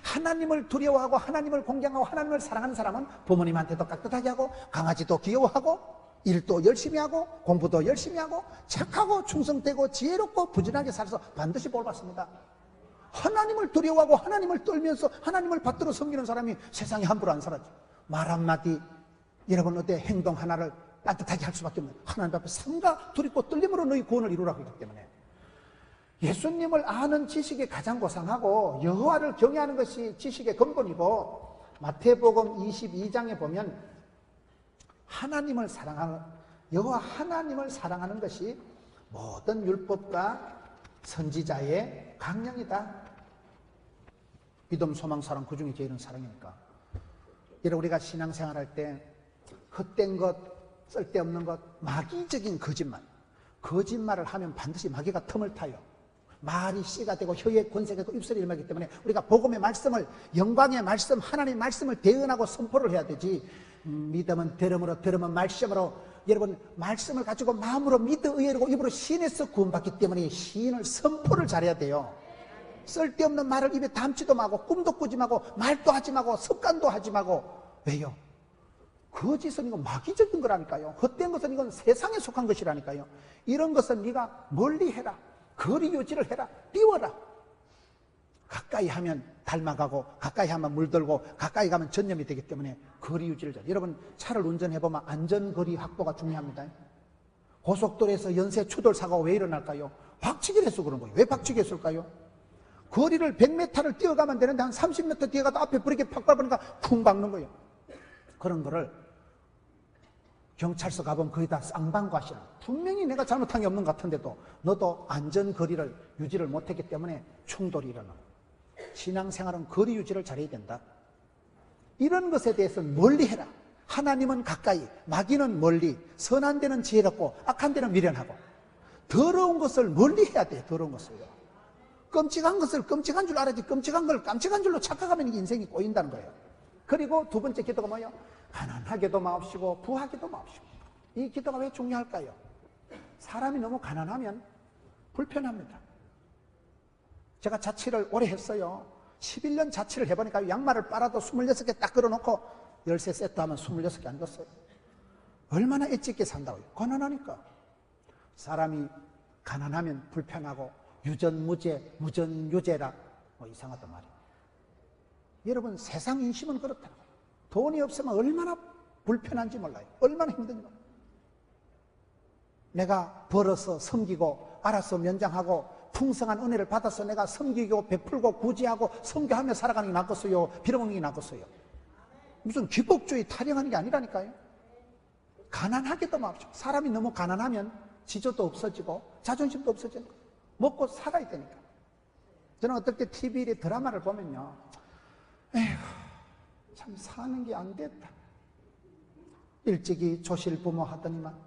A: 하나님을 두려워하고 하나님을 공경하고 하나님을 사랑하는 사람은 부모님한테도 깍듯하게 하고 강아지도 귀여워하고 일도 열심히 하고 공부도 열심히 하고 착하고 충성되고 지혜롭고 부지런하게 살아서 반드시 복 받습니다. 하나님을 두려워하고 하나님을 떨면서 하나님을 받들어 섬기는 사람이 세상에 함부로 안 살아죠. 말 한마디, 여러분 어때, 행동 하나를 따뜻하게 할 수밖에 없는, 하나님 앞에 삼가 두렵고 떨림으로 너희 구원을 이루라고 했기 때문에 예수님을 아는 지식이 가장 고상하고 여호와를 경외하는 것이 지식의 근본이고, 마태복음 22장에 보면 하나님을 사랑하는, 여호와 하나님을 사랑하는 것이 모든 율법과 선지자의 강령이다. 믿음, 소망, 사랑, 그 중에 제일은 사랑이니까. 여러분, 우리가 신앙생활할 때 헛된 것, 쓸데없는 것, 마귀적인 거짓말을 하면 반드시 마귀가 틈을 타요. 말이 씨가 되고 혀의 권세가 되고 입술이 일마기 때문에 우리가 복음의 말씀을, 영광의 말씀, 하나님의 말씀을 대언하고 선포를 해야 되지. 믿음은 들음으로, 들음은 말씀으로. 여러분, 말씀을 가지고 마음으로 믿어 의뢰하고 입으로 시인해서 구원받기 때문에 시인을 선포를 잘해야 돼요. 쓸데없는 말을 입에 담지도 마고 꿈도 꾸지 마고 말도 하지 마고 습관도 하지 마고. 왜요? 거짓은 이건 마귀적인 거라니까요. 헛된 것은 이건 세상에 속한 것이라니까요. 이런 것은 네가 멀리 해라. 거리 유지를 해라. 띄워라. 가까이 하면 닮아가고 가까이 하면 물들고 가까이 가면 전염이 되기 때문에 거리 유지를 잘. 여러분, 차를 운전해보면 안전거리 확보가 중요합니다. 고속도로에서 연쇄 추돌 사고가 왜 일어날까요? 박치기를 해서 그런 거예요. 왜 박치기 했을까요? 거리를 100m를 뛰어가면 되는데 한 30m 뛰어가도 앞에 브레이크 팍 밟으니까 쿵 박는 거예요. 그런 거를 경찰서 가보면 거의 다 쌍방과시라. 분명히 내가 잘못한 게 없는 것 같은데도 너도 안전거리를 유지를 못했기 때문에 충돌이 일어나. 신앙생활은 거리 유지를 잘해야 된다. 이런 것에 대해서는 멀리 해라. 하나님은 가까이, 마귀는 멀리, 선한 데는 지혜롭고 악한 데는 미련하고. 더러운 것을 멀리 해야 돼. 더러운 것을요. 끔찍한 것을 끔찍한 줄 알아야지. 끔찍한 걸 깜찍한 줄로 착각하면 인생이 꼬인다는 거예요. 그리고 두 번째 기도가 뭐예요? 가난하게도 마옵시고 부하게도 마옵시고. 이 기도가 왜 중요할까요? 사람이 너무 가난하면 불편합니다. 제가 자취를 오래 했어요. 11년 자취를 해보니까 양말을 빨아도 26개 딱 걸어놓고 열쇠 세트 하면 26개 안 줬어요. 얼마나 엣지 있게 산다고요. 가난하니까. 사람이 가난하면 불편하고 유전무죄, 무전유죄라 뭐 이상하단 말이에요. 여러분, 세상 인심은 그렇다고. 돈이 없으면 얼마나 불편한지 몰라요. 얼마나 힘든지 몰라요. 내가 벌어서 섬기고 알아서 면장하고 풍성한 은혜를 받아서 내가 섬기고 베풀고 구제하고 선교하며 살아가는 게 낫겠어요? 빌어먹는 게 낫겠어요? 무슨 귀복주의 타령하는 게 아니라니까요. 가난하게도 마옵시고. 사람이 너무 가난하면 지조도 없어지고 자존심도 없어지는 거예요. 먹고 살아야 되니까. 저는 어떨 때 TV에 드라마를 보면요, 에휴, 참 사는 게 안 됐다. 일찍이 조실부모 하더니만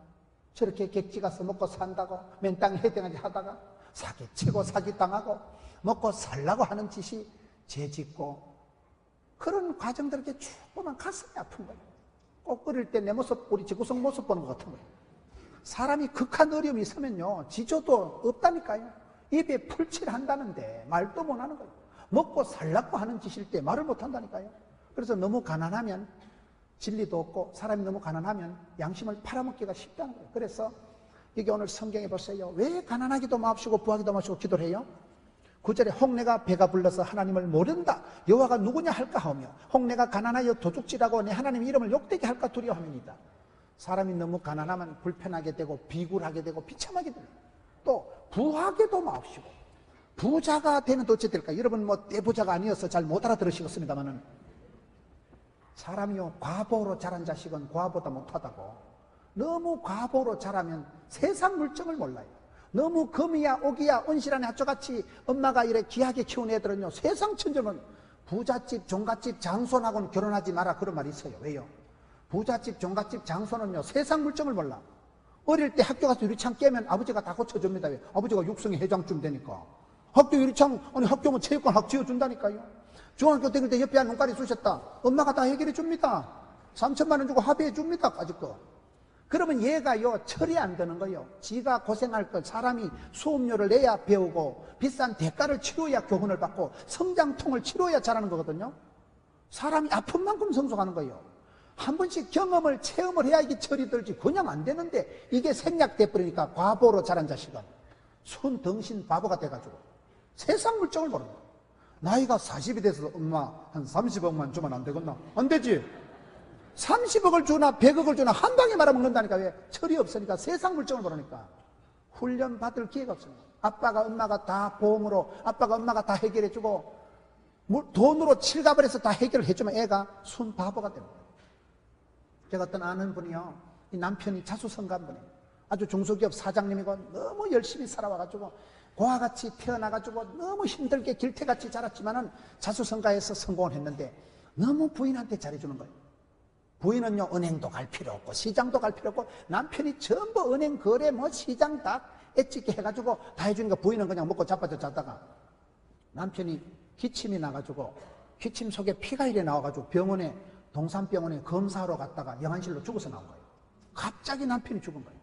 A: 저렇게 객지 가서 먹고 산다고 맨땅에 헤딩하지 하다가 사기치고 사기당하고 먹고 살라고 하는 짓이 죄짓고, 그런 과정들에게 쭉 보면 가슴이 아픈 거예요. 꼭 어릴 때 내 모습, 우리 지구성 모습 보는 것 같은 거예요. 사람이 극한 어려움이 있으면요, 지조도 없다니까요. 입에 풀칠 한다는데 말도 못 하는 거예요. 먹고 살라고 하는 짓일 때 말을 못 한다니까요. 그래서 너무 가난하면 진리도 없고, 사람이 너무 가난하면 양심을 팔아먹기가 쉽다는 거예요. 그래서 여기 오늘 성경에 보세요. 왜 가난하기도 마옵시고 부하기도 마옵시고 기도를 해요? 9절에 혹내가 배가 불러서 하나님을 모른다, 여호와가 누구냐 할까 하며, 혹내가 가난하여 도둑질하고 내 하나님 이름을 욕되게 할까 두려워함이니이다. 사람이 너무 가난하면 불편하게 되고 비굴하게 되고 비참하게 됩니다. 또 부하게도 마옵시고. 부자가 되면 어찌 될까? 여러분 뭐 떼부자가 아니어서 잘 못 알아들으시겠습니다만은, 사람이요, 과보로 자란 자식은 과보다 못하다고. 너무 과보로 자라면 세상 물정을 몰라요. 너무 금이야 옥이야 온실안에 하초같이 엄마가 이렇게 귀하게 키운 애들은요, 세상 천재는 부잣집 종갓집 장손하고는 결혼하지 마라, 그런 말이 있어요. 왜요? 부잣집 종갓집 장손은요, 세상 물정을 몰라. 어릴 때 학교 가서 유리창 깨면 아버지가 다 고쳐줍니다. 왜? 아버지가 육성의 회장쯤 되니까. 학교 유리창, 아니 학교면 체육관 학 지어준다니까요. 중학교 다닐 때 옆에 한 눈깔이 쑤셨다, 엄마가 다 해결해 줍니다. 3천만 원 주고 합의해 줍니다. 까짓 거. 그러면 얘가요, 철이 안 드는 거예요. 지가 고생할 걸 사람이 수업료를 내야 배우고 비싼 대가를 치러야 교훈을 받고 성장통을 치러야 잘하는 거거든요. 사람이 아픈 만큼 성숙하는 거예요. 한 번씩 경험을 체험을 해야 이게 철이 들지, 그냥 안 되는데 이게 생략돼 버리니까 과보로 자란 자식은 순덩신 바보가 돼가지고 세상 물정을 모르는 거예요. 나이가 40이 돼서 엄마 한 30억만 주면 안 되겠나? 안 되지. 30억을 주나 100억을 주나 한 방에 말아먹는다니까. 왜? 철이 없으니까, 세상 물정을 모르니까. 훈련 받을 기회가 없습니다. 아빠가 엄마가 다 보험으로, 아빠가 엄마가 다 해결해주고 돈으로 칠갑을 해서 다 해결을 해주면 애가 순 바보가 됩니다. 제가 어떤 아는 분이요, 이 남편이 자수성가한 분이에요. 아주 중소기업 사장님이고 너무 열심히 살아와가지고 고아같이 태어나가지고 너무 힘들게 길태같이 자랐지만은 자수성가해서 성공을 했는데 너무 부인한테 잘해주는 거예요. 부인은요, 은행도 갈 필요 없고 시장도 갈 필요 없고 남편이 전부 은행 거래 뭐 시장 다 엣지게 해가지고 다 해주니까 부인은 그냥 먹고 자빠져 자다가 남편이 기침이 나가지고 기침 속에 피가 이래 나와가지고 병원에, 동산병원에 검사하러 갔다가 영안실로 죽어서 나온 거예요. 갑자기 남편이 죽은 거예요.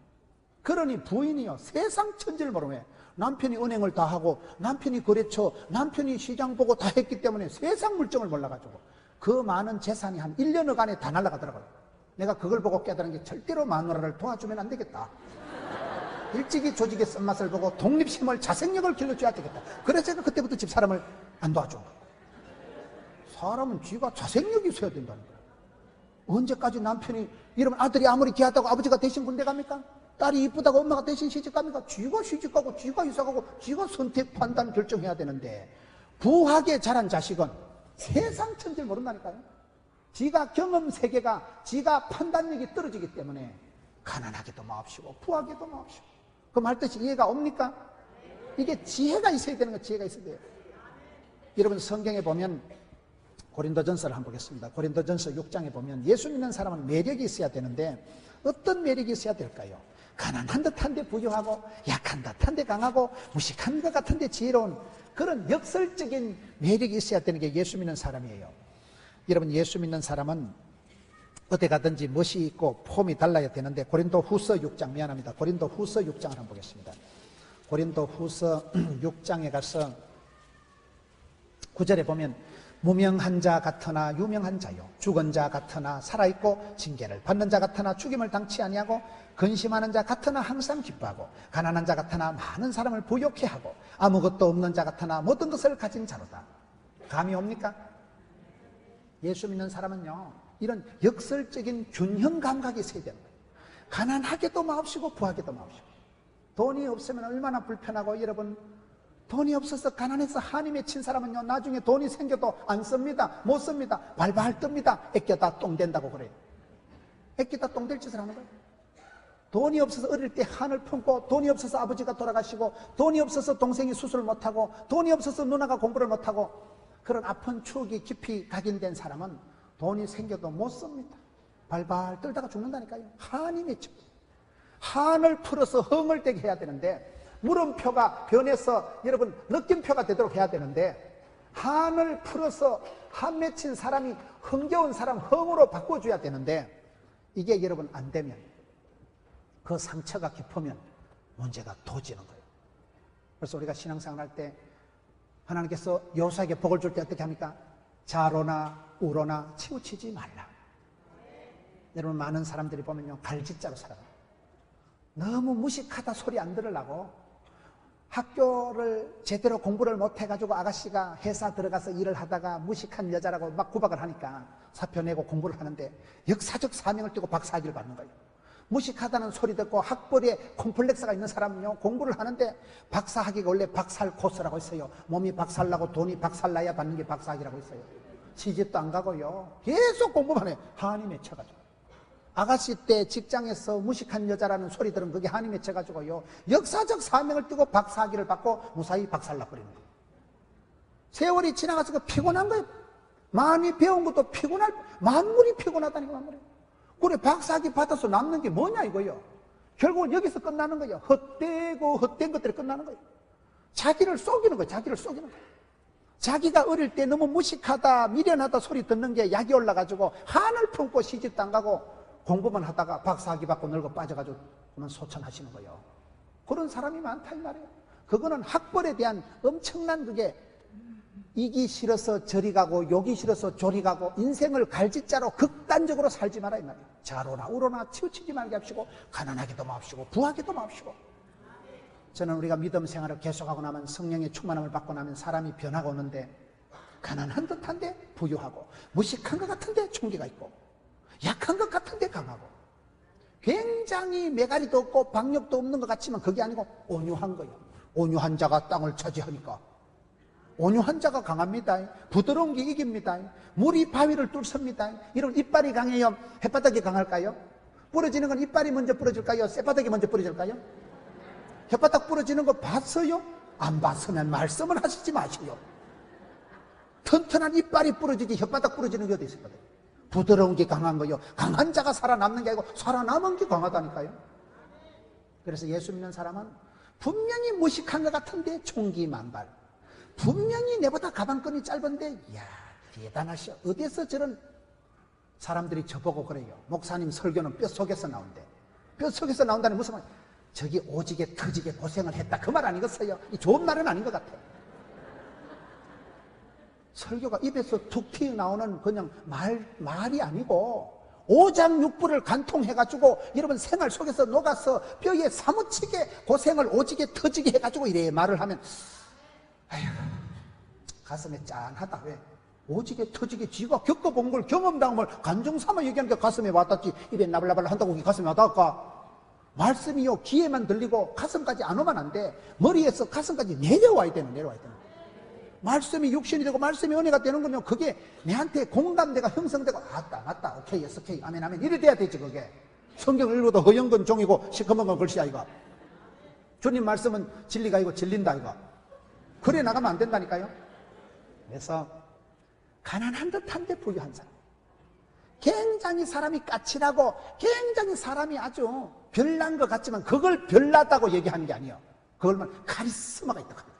A: 그러니 부인이요, 세상 천지를 모르면 남편이 은행을 다 하고 남편이 거래처, 남편이 시장 보고 다 했기 때문에 세상 물정을 몰라가지고 그 많은 재산이 한 1년여 안에 다 날아가더라고요. 내가 그걸 보고 깨달은 게 절대로 마누라를 도와주면 안 되겠다. 일찍이 조직의 쓴맛을 보고 독립심을, 자생력을 길러줘야 되겠다. 그래서 제가 그때부터 집사람을 안 도와준 거예요. 사람은 쥐가 자생력이 있어야 된다는 거예요. 언제까지 남편이, 이러면 아들이 아무리 귀하다고 아버지가 대신 군대 갑니까? 딸이 이쁘다고 엄마가 대신 시집 갑니까? 쥐가 시집가고 쥐가 이사가고 쥐가 선택, 판단, 결정해야 되는데, 부하게 자란 자식은 세상 천지를 모른다니까요. 지가 경험 세계가, 지가 판단력이 떨어지기 때문에 가난하게도 마옵시고 부하게도 마옵시고. 그 말뜻이 이해가 옵니까? 이게 지혜가 있어야 되는 거예요. 지혜가 있어야 돼요. 여러분 성경에 보면 고린도전서를 한번 보겠습니다. 고린도전서 6장에 보면 예수 믿는 사람은 매력이 있어야 되는데 어떤 매력이 있어야 될까요? 가난한 듯한데 부유하고, 약한 듯한데 강하고, 무식한 것 같은데 지혜로운 그런 역설적인 매력이 있어야 되는 게 예수 믿는 사람이에요. 여러분, 예수 믿는 사람은 어디 가든지 멋이 있고 폼이 달라야 되는데, 고린도 후서 6장, 미안합니다. 고린도 후서 6장을 한번 보겠습니다. 고린도 후서 6장에 가서 9절에 보면, 무명한 자 같으나 유명한 자요, 죽은 자 같으나 살아있고 징계를 받는 자 같으나 죽임을 당치 아니하고, 근심하는 자 같으나 항상 기뻐하고, 가난한 자 같으나 많은 사람을 부욕해 하고, 아무것도 없는 자 같으나 모든 것을 가진 자로다. 감이 옵니까? 예수 믿는 사람은요, 이런 역설적인 균형 감각이 있어야 되는 거예요. 가난하게도 마옵시고 부하게도 마옵시고. 돈이 없으면 얼마나 불편하고, 여러분, 돈이 없어서 가난해서 한이 맺힌 사람은요, 나중에 돈이 생겨도 안 씁니다. 못 씁니다. 발발 뜹니다. 애껴다 똥 된다고 그래요. 애껴다 똥 될 짓을 하는 거예요. 돈이 없어서 어릴 때 한을 품고, 돈이 없어서 아버지가 돌아가시고, 돈이 없어서 동생이 수술을 못하고, 돈이 없어서 누나가 공부를 못하고, 그런 아픈 추억이 깊이 각인된 사람은 돈이 생겨도 못 씁니다. 발발 떨다가 죽는다니까요. 한이 맺혀. 한을 풀어서 흥을 되게 해야 되는데, 물음표가 변해서 여러분 느낌표가 되도록 해야 되는데, 한을 풀어서 한 맺힌 사람이 흥겨운 사람 흥으로 바꿔줘야 되는데, 이게 여러분 안 되면, 그 상처가 깊으면 문제가 도지는 거예요. 그래서 우리가 신앙생활 할 때 하나님께서 여호수아에게 복을 줄 때 어떻게 합니까? 자로나 우로나 치우치지 말라. 여러분, 많은 사람들이 보면요, 갈짓자로 살아요. 너무 무식하다 소리 안 들으려고 학교를 제대로 공부를 못해가지고 아가씨가 회사 들어가서 일을 하다가 무식한 여자라고 막 구박을 하니까 사표 내고 공부를 하는데 역사적 사명을 띠고 박사학위를 받는 거예요. 무식하다는 소리 듣고 학벌에 콤플렉스가 있는 사람은요, 공부를 하는데 박사학위가 원래 박살 코스라고 있어요. 몸이 박살나고 돈이 박살나야 받는 게 박사학위라고 있어요. 시집도 안 가고요, 계속 공부만 해. 한이 맺혀가지고. 아가씨 때 직장에서 무식한 여자라는 소리 들은 그게 한이 맺혀가지고요, 역사적 사명을 띠고 박사학위를 받고 무사히 박살나버리는 거예요. 세월이 지나가서 그 피곤한 거예요. 많이 배운 것도 피곤할, 만물이 피곤하다니까, 만물이. 그래, 박사학위 받아서 남는 게 뭐냐 이거요. 결국은 여기서 끝나는 거예요. 헛되고 헛된 것들이 끝나는 거예요. 자기를 속이는 거예요. 자기를 속이는 거예요. 자기가 어릴 때 너무 무식하다, 미련하다 소리 듣는 게 약이 올라가지고 한을 품고 시집도 안 가고 공부만 하다가 박사학위 받고 늙어 빠져가지고 그만 소천하시는 거예요. 그런 사람이 많다 이 말이에요. 그거는 학벌에 대한 엄청난 그게, 이기 싫어서 저리 가고 욕이 싫어서 조리 가고 인생을 갈짓자로 극단적으로 살지 마라 이 말이에요. 자로나 우로나 치우치지 말게 합시고, 가난하게도 마옵시고 부하게도 마옵시고. 저는 우리가 믿음 생활을 계속하고 나면, 성령의 충만함을 받고 나면 사람이 변화가 오는데, 가난한 듯한데 부유하고, 무식한 것 같은데 총기가 있고, 약한 것 같은데 강하고, 굉장히 매가리도 없고 박력도 없는 것 같지만 그게 아니고 온유한 거예요. 온유한 자가 땅을 차지하니까. 온유한 자가 강합니다. 부드러운 게 이깁니다. 물이 바위를 뚫습니다. 이런 이빨이 강해요? 혓바닥이 강할까요? 부러지는 건 이빨이 먼저 부러질까요? 쌔바닥이 먼저 부러질까요? 혓바닥 부러지는 거 봤어요? 안 봤으면 말씀을 하시지 마시오. 튼튼한 이빨이 부러지지 혓바닥 부러지는 게 어디 있습니까? 부드러운 게 강한 거요. 강한 자가 살아남는 게 아니고 살아남은 게 강하다니까요. 그래서 예수 믿는 사람은 분명히 무식한 것 같은데 총기 만발, 분명히 내보다 가방끈이 짧은데, 이야 대단하셔. 어디서 저런 사람들이 저보고 그래요. 목사님 설교는 뼛속에서 나온대. 뼛속에서 나온다는 무슨 말? 저기 오지게 터지게 고생을 했다, 그 말 아니겠어요? 이 좋은 말은 아닌 것 같아요. 설교가 입에서 툭 튀어나오는 그냥 말이 아니고, 오장육부를 간통해가지고 여러분 생활 속에서 녹아서 뼈에 사무치게 고생을 오지게 터지게 해가지고 이래 말을 하면, 아휴, 가슴에 짠하다. 왜? 오지게 터지게 지가 겪어본 걸, 경험당한 걸 간증삼아 얘기하니까 가슴에 와닿지. 입에 나발나발 한다고 가슴에 와닿을까? 말씀이요, 귀에만 들리고 가슴까지 안 오면 안 돼. 머리에서 가슴까지 내려와야 되는. 말씀이 육신이 되고 말씀이 은혜가 되는 건요, 그게 내한테 공감대가 형성되고, 맞다, 오케이, 예스, 오케이, 아멘, 아멘, 이래 돼야 되지. 그게 성경을 읽어도 허영건 종이고 시커먼 건 글씨야 이거. 주님 말씀은 진리가 이거 진린다 이거. 그래 나가면 안 된다니까요. 그래서 가난한 듯한데 부유한 사람, 굉장히 사람이 까칠하고 굉장히 사람이 아주 별난 것 같지만 그걸 별나다고 얘기하는 게 아니에요. 그걸만 카리스마가 있다고 합니다.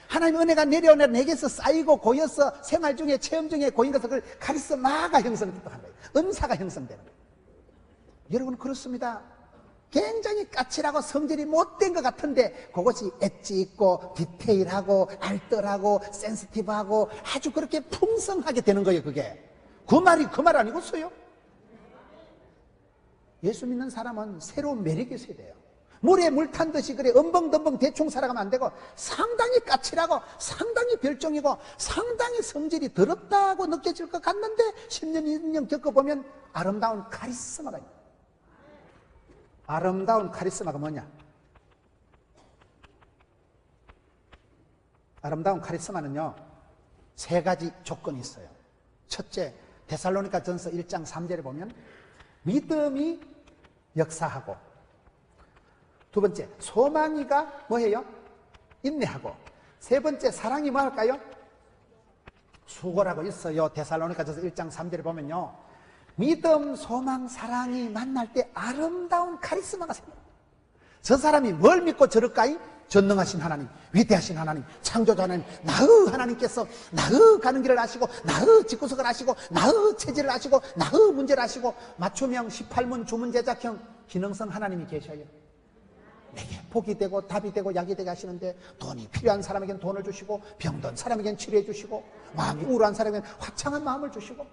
A: 하나님의 은혜가 내려오는 내게서 쌓이고 고여서 생활 중에 체험 중에 고인 것을 그걸 카리스마가 형성되는 거예요. 은사가 형성되는 거예요. 여러분 그렇습니다. 굉장히 까칠하고 성질이 못된 것 같은데 그것이 엣지 있고 디테일하고 알뜰하고 센시티브하고 아주 그렇게 풍성하게 되는 거예요. 그게 그 말이 그 말 아니겠어요? 예수 믿는 사람은 새로운 매력이 있어야 돼요. 물에 물 탄 듯이 그래 엄벙덤벙 대충 살아가면 안 되고 상당히 까칠하고 상당히 별종이고 상당히 성질이 더럽다고 느껴질 것 같는데 10년, 20년 겪어보면 아름다운 카리스마가 있어요. 아름다운 카리스마가 뭐냐? 아름다운 카리스마는요 3가지 조건이 있어요. 첫째, 데살로니가 전서 1장 3절에 보면 믿음이 역사하고, 두 번째 소망이가 뭐해요? 인내하고, 세 번째 사랑이 뭐 할까요? 수고라고 있어요. 데살로니가 전서 1장 3절에 보면요 믿음, 소망, 사랑이 만날 때 아름다운 카리스마가 생겨요. 저 사람이 뭘 믿고 저럴까요? 전능하신 하나님, 위대하신 하나님, 창조자 하나님, 나의 하나님께서 나의 가는 길을 아시고 나의 집구석을 아시고 나의 체질을 아시고 나의 문제를 아시고 맞춤형 18문 주문 제작형 기능성 하나님이 계셔요. 내게 복이 되고 답이 되고 약이 되게 하시는데 돈이 필요한 사람에겐 돈을 주시고 병든 사람에겐 치료해 주시고 마음이 우울한 사람에겐 화창한 마음을 주시고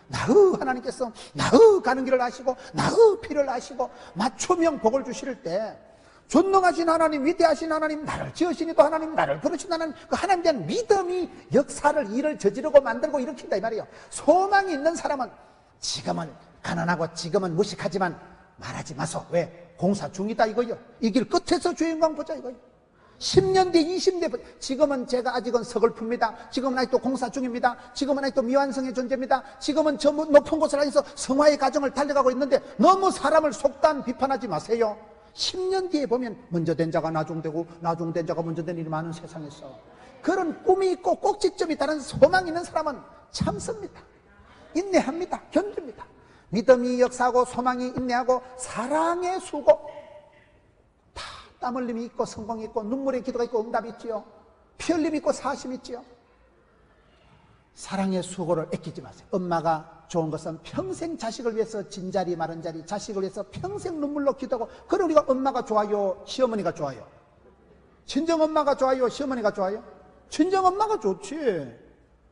A: 나의 하나님께서 나의 가는 길을 아시고 나의 필요를 아시고 맞춤형 복을 주실 때 전능하신 하나님, 위대하신 하나님, 나를 지으신 이도 하나님, 나를 부르신 하나님, 그 하나님에 대한 믿음이 역사를, 일을 저지르고 만들고 일으킨다 이 말이에요. 소망이 있는 사람은 지금은 가난하고 지금은 무식하지만 말하지 마소. 왜? 공사 중이다 이거요. 이 길 끝에서 주의 영광 보자 이거요. 10년 뒤, 20년 뒤, 지금은 제가 아직은 서글픕니다. 지금은 아직도 공사 중입니다. 지금은 아직도 미완성의 존재입니다. 지금은 저 높은 곳을 향해서 성화의 과정을 달려가고 있는데 너무 사람을 속단 비판하지 마세요. 10년 뒤에 보면 먼저 된 자가 나중되고 나중된 자가 먼저 된 일이 많은 세상에서 그런 꿈이 있고 꼭지점이 다른 소망이 있는 사람은 참습니다. 인내합니다. 견딥니다. 믿음이 역사하고 소망이 인내하고 사랑의 수고, 다 땀 흘림이 있고 성공이 있고 눈물의 기도가 있고 응답이 있지요. 피 흘림이 있고 사심이 있지요. 사랑의 수고를 아끼지 마세요. 엄마가 좋은 것은 평생 자식을 위해서 진자리 마른 자리, 자식을 위해서 평생 눈물로 기도하고, 그래 우리가 엄마가 좋아요, 시어머니가 좋아요? 친정 엄마가 좋아요, 시어머니가 좋아요? 친정 엄마가 좋지.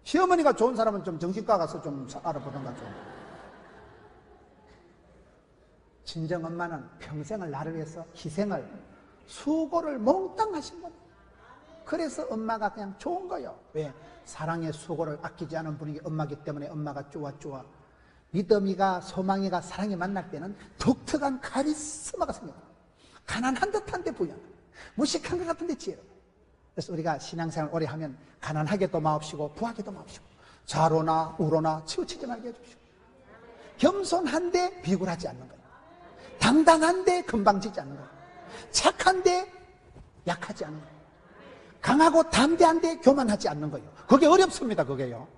A: 시어머니가 좋은 사람은 좀 정신과 가서 좀 알아보던가 좀. 친정 엄마는 평생을 나를 위해서 희생을, 수고를 몽땅 하신 겁니다. 그래서 엄마가 그냥 좋은 거예요. 왜? 사랑의 수고를 아끼지 않은 분이 엄마기 때문에 엄마가 좋아. 믿음이가 소망이가 사랑이 만날 때는 독특한 카리스마가 생겨요. 가난한 듯한데 부유한, 무식한 것 같은데 지혜로워. 그래서 우리가 신앙생활 오래 하면 가난하게도 마옵시고 부하게도 마옵시고 좌로나 우로나 치우치지 말게 해주시고, 겸손한데 비굴하지 않는 거예요. 당당한데 금방지지 않는 거예요. 착한데 약하지 않는 거예요. 강하고 담대한데 교만하지 않는 거예요. 그게 어렵습니다. 그게요.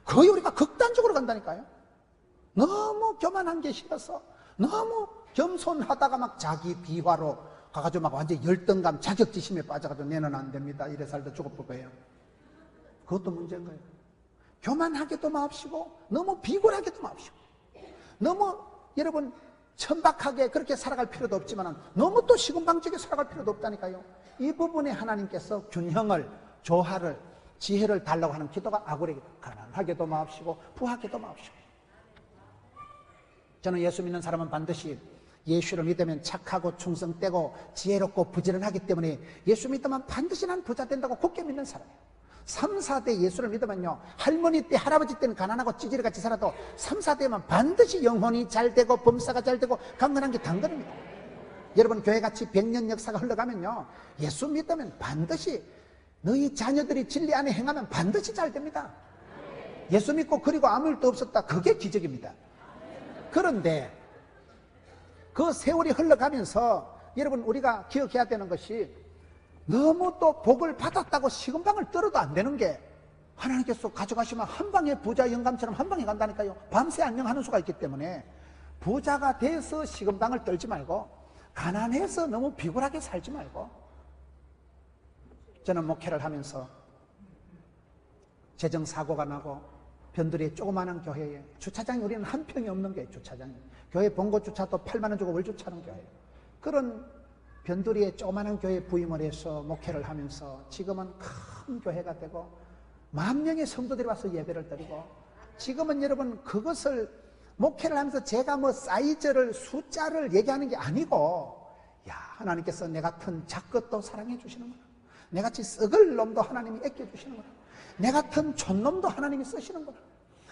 A: 거의 우리가 극단적으로 간다니까요. 너무 교만한 게 싫어서 너무 겸손하다가 막 자기 비화로 가가지고 막 완전 열등감, 자격지심에 빠져가지고 내는 안 됩니다. 이래 살다 죽어볼 거예요. 그것도 문제인 거예요. 교만하게도 마옵시고 너무 비굴하게도 마옵시고, 너무 여러분 천박하게 그렇게 살아갈 필요도 없지만 너무 또 시금방적에 살아갈 필요도 없다니까요. 이 부분에 하나님께서 균형을, 조화를, 지혜를 달라고 하는 기도가 아구레 기도. 가난하게도 마옵시고 부하게도 마옵시고. 저는 예수 믿는 사람은 반드시 예수를 믿으면 착하고 충성되고 지혜롭고 부지런하기 때문에 예수 믿으면 반드시 난 부자 된다고 굳게 믿는 사람이에요. 3, 4대 예수를 믿으면요, 할머니 때 할아버지 때는 가난하고 찌질이같이 살아도 3, 4대면 반드시 영혼이 잘 되고 범사가 잘 되고 강건한 게 당근입니다. 여러분 교회같이 100년 역사가 흘러가면요, 예수 믿으면 반드시 너희 자녀들이 진리 안에 행하면 반드시 잘 됩니다. 예수 믿고 그리고 아무 일도 없었다, 그게 기적입니다. 그런데 그 세월이 흘러가면서 여러분 우리가 기억해야 되는 것이, 너무 또 복을 받았다고 시금방을 떨어도 안 되는 게, 하나님께서 가져가시면 한 방에 부자 영감처럼 한 방에 간다니까요. 밤새 안녕하는 수가 있기 때문에 부자가 돼서 시금방을 떨지 말고 가난해서 너무 비굴하게 살지 말고. 저는 목회를 하면서 재정사고가 나고 변두리에 조그마한 교회에 주차장이 우리는 한 평이 없는 교회 주차장이. 교회 본고 주차도 8만 원 주고 월 주차하는 교회예요. 그런 변두리에 조그마한 교회에 부임을 해서 목회를 하면서 지금은 큰 교회가 되고 10,000명의 성도들이 와서 예배를 드리고, 지금은 여러분 그것을 목회를 하면서 제가 뭐 사이즈를 숫자를 얘기하는 게 아니고, 야, 하나님께서 내 같은 작것도 사랑해 주시는구나, 내 같이 썩을 놈도 하나님이 아껴 주시는구나, 내 같은 촌놈도 하나님이 쓰시는구나,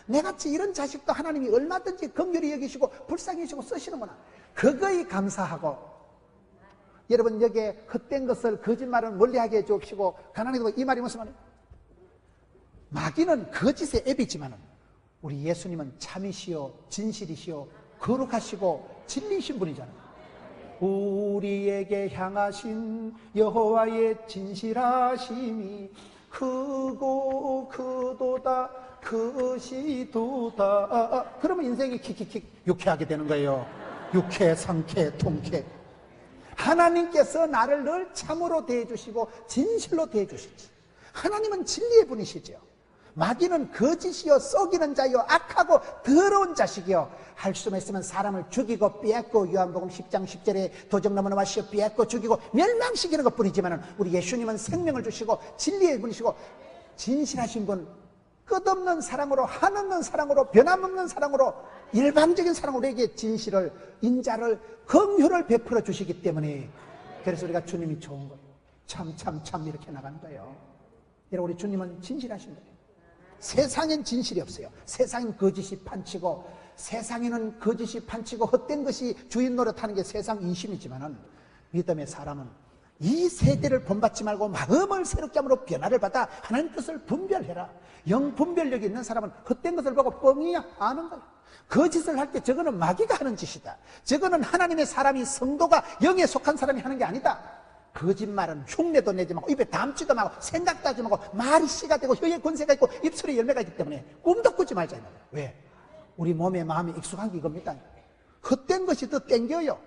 A: 내 같이 이런 자식도 하나님이 얼마든지 긍휼히 여기시고 불쌍히 여기시고 쓰시는구나, 그거에 감사하고, 여러분 여기에 헛된 것을 거짓말을 멀리하게 해 주옵시고, 가난하게 이 말이 무슨 말이에요? 마귀는 거짓의 앱이지만 우리 예수님은 참이시요 진실이시요 거룩하시고 진리이신 분이잖아요. 우리에게 향하신 여호와의 진실하심이 크고 크도다 크시도다. 그러면 인생이 킥킥킥 유쾌하게 되는 거예요. 유쾌, 상쾌, 통쾌. 하나님께서 나를 늘 참으로 대해주시고 진실로 대해주시지. 하나님은 진리의 분이시죠. 마귀는 거짓이요 썩이는 자요 악하고 더러운 자식이요, 할 수만 있으면 사람을 죽이고 빼앗고, 요한복음 10장 10절에 도적 넘어는 와시어 빼앗고 죽이고 멸망시키는 것뿐이지만, 우리 예수님은 생명을 주시고 진리의 분이시고 진실하신 분, 끝없는 사랑으로, 한없는 사랑으로, 변함없는 사랑으로, 일방적인 사랑으로 우리에게 진실을, 인자를, 긍휼을 베풀어 주시기 때문에, 그래서 우리가 주님이 좋은 거예요. 참 이렇게 나가는 거예요. 여러분, 우리 주님은 진실하신 거예요. 세상엔 진실이 없어요. 세상엔 거짓이 판치고, 세상에는 거짓이 판치고 헛된 것이 주인 노릇하는 게 세상 인심이지만은, 믿음의 사람은 이 세대를 본받지 말고 마음을 새롭게 함으로 변화를 받아 하나님 뜻을 분별해라. 영 분별력이 있는 사람은 헛된 것을 보고 뻥이야 아는 거야. 거짓을 할 때 저거는 마귀가 하는 짓이다. 저거는 하나님의 사람이, 성도가, 영에 속한 사람이 하는 게 아니다. 거짓말은 흉내도 내지 말고 입에 담지도 말고 생각도 하지 말고, 말이 씨가 되고 혀에 권세가 있고 입술에 열매가 있기 때문에 꿈도 꾸지 말자. 왜? 우리 몸에 마음이 익숙한 게 이겁니다. 헛된 것이 더 땡겨요.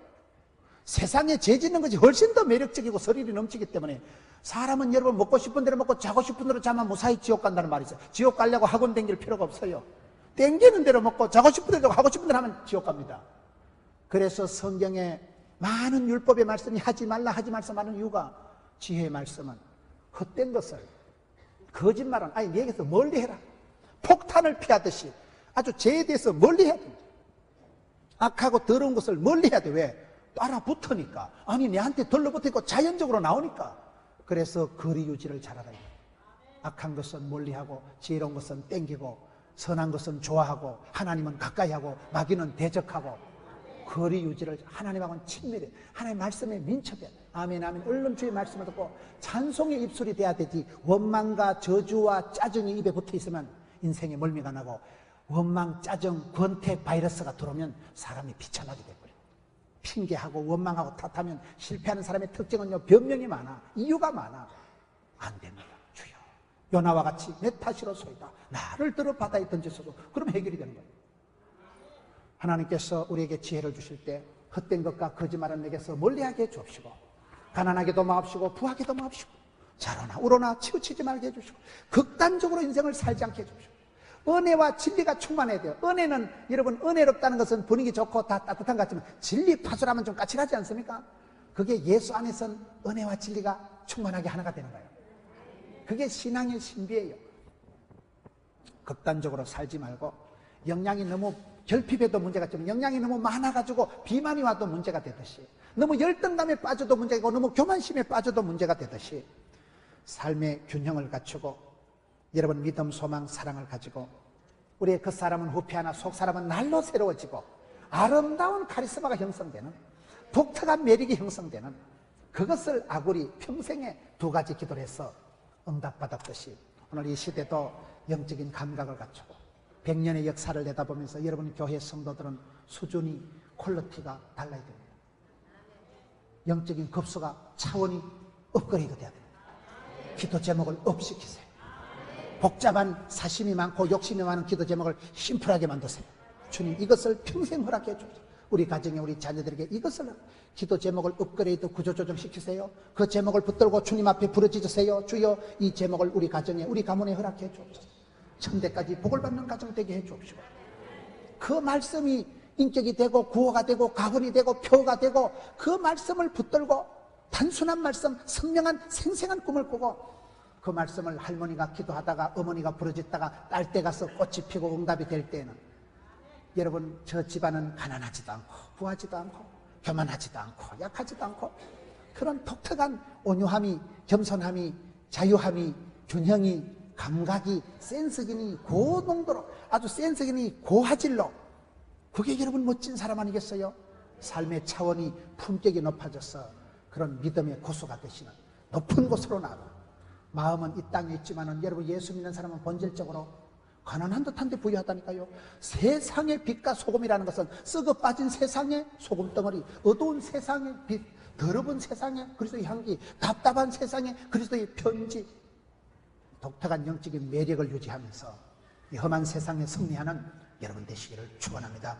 A: 세상에 죄 짓는 것이 훨씬 더 매력적이고 스릴이 넘치기 때문에, 사람은 여러분 먹고 싶은 대로 먹고 자고 싶은 대로 자면 무사히 지옥 간다는 말이 있어요. 지옥 가려고 학원 댕길 필요가 없어요. 땡기는 대로 먹고 자고 싶은 대로 하고 싶은 대로 하면 지옥 갑니다. 그래서 성경에 많은 율법의 말씀이 하지 말라 하지 말씀하는 이유가, 지혜의 말씀은 헛된 것을, 거짓말은 아니 내게서 멀리 해라. 폭탄을 피하듯이 아주 죄에 대해서 멀리 해야 됩니다. 악하고 더러운 것을 멀리 해야 돼. 왜? 따라 붙으니까. 아니 내한테 들러붙으니까 자연적으로 나오니까. 그래서 거리 유지를 잘하라. 악한 것은 멀리하고, 지혜로운 것은 땡기고, 선한 것은 좋아하고, 하나님은 가까이 하고, 마귀는 대적하고, 거리 유지를, 하나님하고는 친밀해. 하나님 말씀에 민첩해. 아멘 아멘. 얼른 주의 말씀을 듣고 찬송의 입술이 돼야 되지, 원망과 저주와 짜증이 입에 붙어 있으면 인생에 멀미가 나고, 원망, 짜증, 권태 바이러스가 들어오면 사람이 비참하게 돼버려. 핑계하고 원망하고 탓하면 실패하는 사람의 특징은요, 변명이 많아, 이유가 많아. 안 됩니다. 주여 요나와 같이 내 탓이로소이다, 나를 들어 바다에 던졌어도, 그럼 해결이 되는 거예요. 하나님께서 우리에게 지혜를 주실 때 헛된 것과 거짓말은 내게서 멀리하게 해 주옵시고, 가난하게도 마옵시고 부하게도 마옵시고, 자로나 우로나 치우치지 말게 해주시고, 극단적으로 인생을 살지 않게 해주시고, 은혜와 진리가 충만해야 돼요. 은혜는, 여러분, 은혜롭다는 것은 분위기 좋고 다 따뜻한 것 같지만, 진리 파수라면 좀 까칠하지 않습니까? 그게 예수 안에선 은혜와 진리가 충만하게 하나가 되는 거예요. 그게 신앙의 신비예요. 극단적으로 살지 말고, 영양이 너무, 결핍에도 문제가 있지만 영양이 너무 많아가지고 비만이 와도 문제가 되듯이, 너무 열등감에 빠져도 문제가 있고 너무 교만심에 빠져도 문제가 되듯이, 삶의 균형을 갖추고 여러분 믿음, 소망, 사랑을 가지고 우리의 겉사람은 후피하나 속사람은 날로 새로워지고 아름다운 카리스마가 형성되는, 독특한 매력이 형성되는, 그것을 아굴이 평생에 2가지 기도를 해서 응답받았듯이, 오늘 이 시대도 영적인 감각을 갖추고 100년의 역사를 내다보면서 여러분 교회 성도들은 수준이, 퀄리티가 달라야 됩니다. 영적인 급수가, 차원이 업그레이드 돼야 됩니다. 기도 제목을 업시키세요. 복잡한 사심이 많고 욕심이 많은 기도 제목을 심플하게 만드세요. 주님, 이것을 평생 허락해 주세요. 우리 가정에, 우리 자녀들에게 이것을, 기도 제목을 업그레이드, 구조조정 시키세요. 그 제목을 붙들고 주님 앞에 부르짖으세요. 주여, 이 제목을 우리 가정에, 우리 가문에 허락해 주옵소서. 천대까지 복을 받는 가정 되게 해 주옵시고, 그 말씀이 인격이 되고 구호가 되고 가훈이 되고 표가 되고, 그 말씀을 붙들고 단순한 말씀, 선명한 생생한 꿈을 꾸고, 그 말씀을 할머니가 기도하다가 어머니가 부르짖다가 딸 때 가서 꽃이 피고 응답이 될 때에는, 여러분, 저 집안은 가난하지도 않고 부하지도 않고 교만하지도 않고 약하지도 않고, 그런 독특한 온유함이, 겸손함이, 자유함이, 균형이, 감각이, 센스기니 고농도로, 아주 센스기니 고화질로, 그게 여러분 멋진 사람 아니겠어요? 삶의 차원이, 품격이 높아져서 그런 믿음의 고수가 되시는 높은 곳으로 나가. 마음은 이 땅에 있지만은, 여러분, 예수 믿는 사람은 본질적으로 가난한 듯한데 부유하다니까요. 세상의 빛과 소금이라는 것은 썩어 빠진 세상의 소금덩어리, 어두운 세상의 빛, 더러운 세상의 그리스도의 향기, 답답한 세상의 그리스도의 편지, 독특한 영적인 매력을 유지하면서 이 험한 세상에 승리하는 여러분 되시기를 축원합니다.